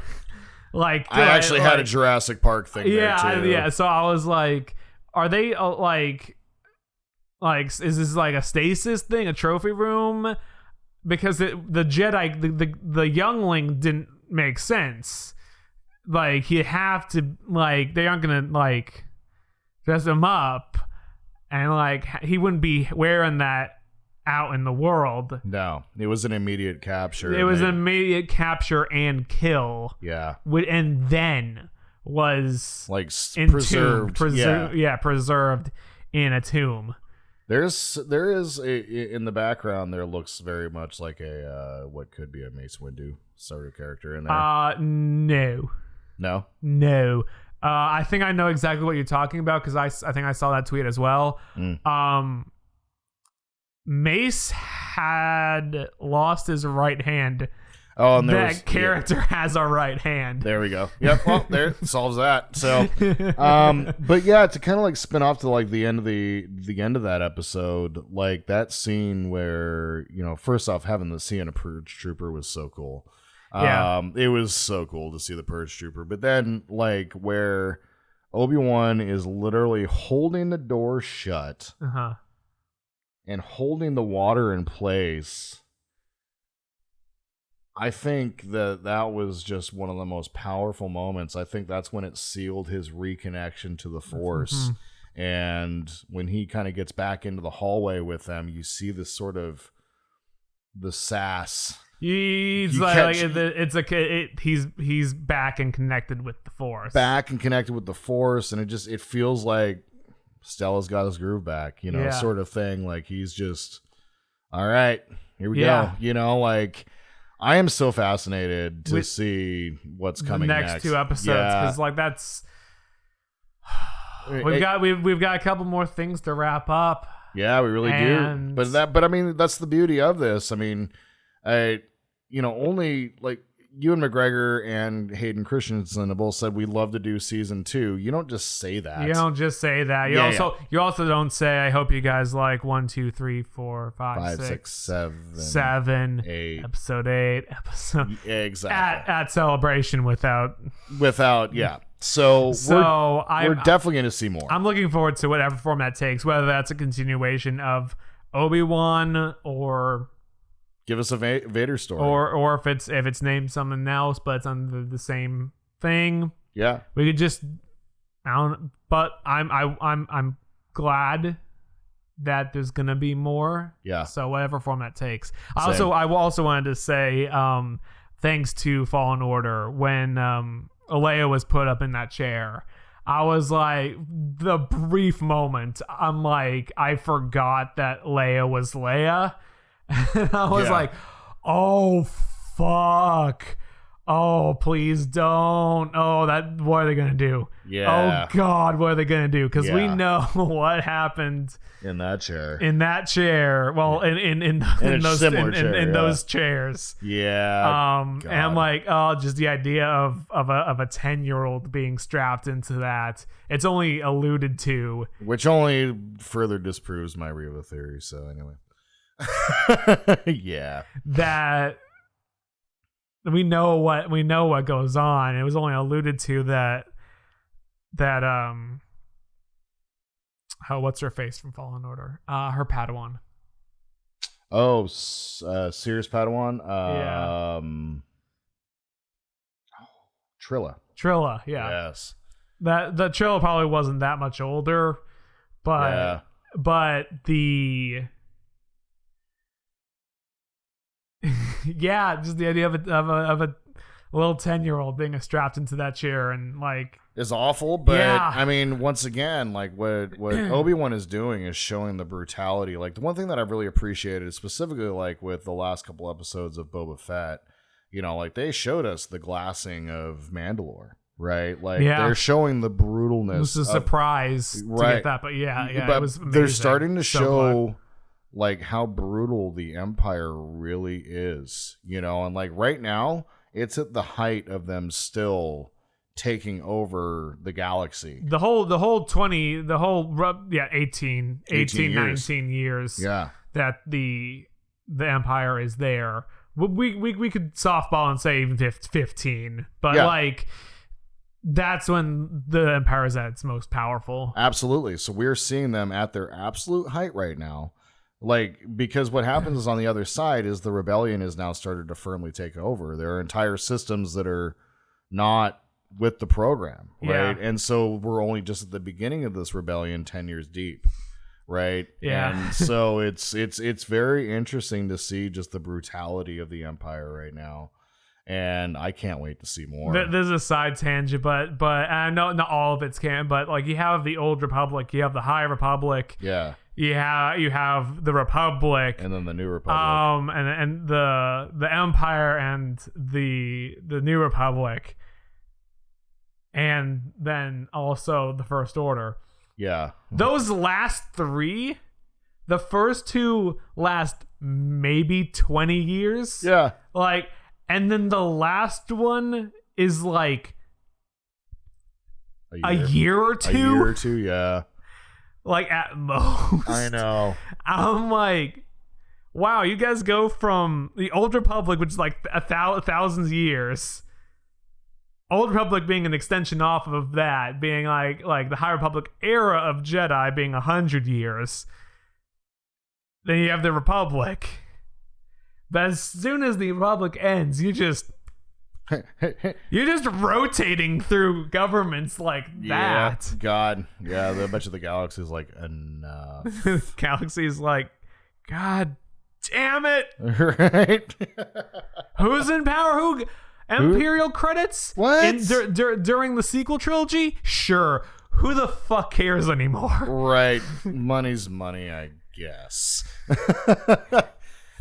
Like,
I actually had a Jurassic Park thing. there too.
Yeah. So I was like, are they like, is this like a stasis thing, a trophy room? Because the Jedi, the youngling didn't make sense. Like, you have to, like, they aren't gonna, like, dress him up, and like he wouldn't be wearing that out in the world.
No, it was an immediate capture.
It was an immediate capture and kill.
Yeah.
And then was
like
preserved.
Yeah.
Preserved in a tomb.
There is in the background. There looks very much like a what could be a Mace Windu sort of character in there.
No. I think I know exactly what you're talking about because I think I saw that tweet as well. Mace had lost his right hand.
Oh, and
that character has a right hand.
There we go. Yep. Well, there solves that. So, but yeah, to kind of like spin off to like the end of that episode, like that scene where, you know, first off, having the scene a Purge Trooper was so cool. It was so cool to see the Purge Trooper. But then like where Obi-Wan is literally holding the door shut and holding the water in place. I think that was just one of the most powerful moments. I think that's when it sealed his reconnection to the Force. And when he kind of gets back into the hallway with them, you see this sort of the sass.
He's he's back and connected with the Force.
And it feels like Stella's got his groove back, you know, sort of thing. Like he's just, all right, here we go. You know, like I am so fascinated to see what's coming next.
Two episodes, because like that's we've got a couple more things to wrap up.
Yeah, we really do. But I mean, that's the beauty of this. I mean, only like Ewan McGregor and Hayden Christensen have both said we'd love to do season 2. You don't just say that.
You don't just say that. You also don't say, I hope you guys like 1, 2, 3, 4, 5, 6, 7,
8.
Episode 8. Episode
exactly.
At Celebration without.
Yeah. So we're definitely going to see more.
I'm looking forward to whatever form that takes, whether that's a continuation of Obi-Wan or
give us a Vader story,
or if it's named something else, but it's under the same thing.
Yeah,
we could just. But I'm glad that there's gonna be more.
Yeah.
So whatever form that takes. I also wanted to say thanks to Fallen Order when Leia was put up in that chair. I was like, the brief moment, I'm like, I forgot that Leia was Leia. And I was like, oh, fuck. Oh, please don't. Oh, what are they going to do?
Yeah.
Oh, God, what are they going to do? Because we know what happened
in that chair.
Well, in those chairs.
Yeah.
And I'm like, oh, just the idea of a 10-year-old being strapped into that. It's only alluded to.
Which only further disproves my Reva theory. So anyway. Yeah.
That we know what goes on. It was only alluded to that what's her face from Fallen Order? Her Padawan.
Oh, Seer's Padawan. Trilla.
Yeah.
Yes.
That the Trilla probably wasn't that much older, but the. Yeah, just the idea of a little 10-year-old being strapped into that chair and like
is awful. But I mean, once again, like what Obi-Wan is doing is showing the brutality. Like the one thing that I've really appreciated, specifically like with the last couple episodes of Boba Fett, you know, like they showed us the glassing of Mandalore. Right, like they're showing the brutalness.
It was a surprise to get that, but it was amazing.
They're starting to show like how brutal the Empire really is, you know, and like right now it's at the height of them still taking over the galaxy. The whole
18 19 years that the Empire is there. We could softball and say even 15, but like that's when the Empire is at its most powerful.
Absolutely. So we're seeing them at their absolute height right now. Like, because what happens is on the other side is the rebellion is now started to firmly take over. There are entire systems that are not with the program, right?
Yeah.
And so we're only just at the beginning of this rebellion 10 years deep, right?
Yeah.
And so it's very interesting to see just the brutality of the Empire right now. And I can't wait to see more.
There's a side tangent, but I know not all of it's canon, but like you have the Old Republic, you have the High Republic,
Yeah.
you have the Republic,
And then the New Republic.
and the Empire and the New Republic, and then also the First Order.
Yeah.
Those last three, the first two last maybe 20 years.
Yeah.
Like, and then the last one is like a year or two.
A year or two, yeah.
Like at most.
I know.
I'm like, wow, you guys go from the Old Republic, which is like thousands of years. Old Republic being an extension off of that, being like the High Republic era of Jedi being 100 years. Then you have the Republic. But as soon as the Republic ends, you're just rotating through governments like that.
Yeah, God. Yeah, the bunch of the galaxy is like, enough.
Galaxy's like, God damn it.
Right?
Who's in power? Who? Imperial credits?
What?
During the sequel trilogy? Sure. Who the fuck cares anymore?
Right. Money's money, I guess.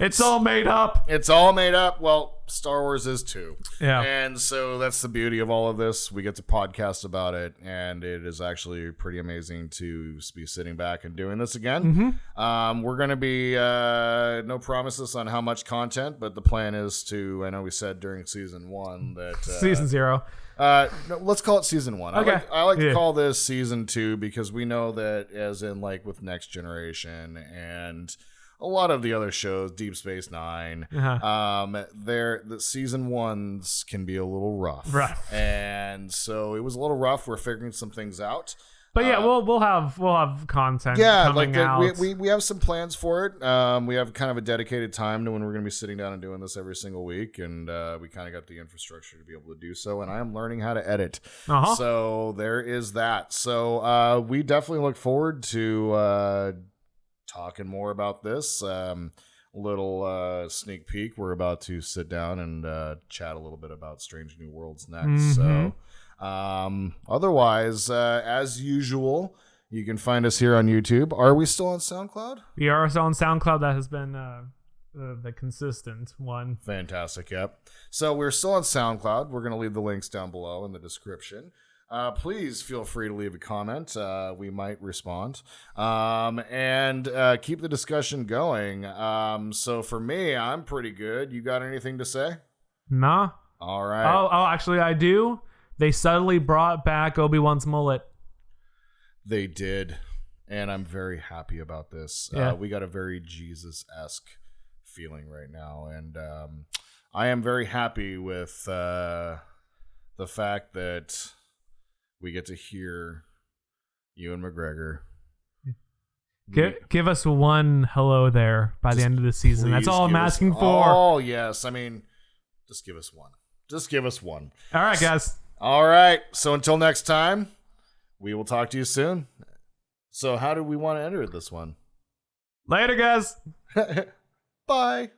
It's all made up.
It's all made up. Well, Star Wars is too.
Yeah.
And so that's the beauty of all of this. We get to podcast about it, and it is actually pretty amazing to be sitting back and doing this again.
Mm-hmm.
We're going to be, no promises on how much content, but the plan is to, I know we said during season 1 that...
season 0.
No, let's call it season 1.
Okay.
I like to call this season 2 because we know that as in like with Next Generation and a lot of the other shows, Deep Space Nine, the season 1s can be a little rough. And so it was a little rough. We're figuring some things out.
But yeah, we'll have content coming out.
We have some plans for it. We have kind of a dedicated time to when we're going to be sitting down and doing this every single week, and we kind of got the infrastructure to be able to do so. And I am learning how to edit, so there is that. So we definitely look forward to talking more about this. Little sneak peek. We're about to sit down and chat a little bit about Strange New Worlds next. So. Otherwise, as usual, you can find us here on YouTube. Are we still on SoundCloud?
We are still on SoundCloud. That has been the consistent one.
Fantastic. Yep. So we're still on SoundCloud. We're going to leave the links down below in the description. Please feel free to leave a comment. We might respond. And keep the discussion going. So for me, I'm pretty good. You got anything to say?
Nah.
All right.
Oh, actually, I do. They subtly brought back Obi-Wan's mullet.
They did, and I'm very happy about this.
Yeah.
We got a very Jesus-esque feeling right now, and I am very happy with the fact that we get to hear Ewan McGregor.
Give us one hello there by the end of the season. That's all I'm asking for.
Oh, yes. I mean, just give us one. Just give us one.
All right, guys.
All right. So until next time, we will talk to you soon. So how do we want to enter this one?
Later, guys.
Bye.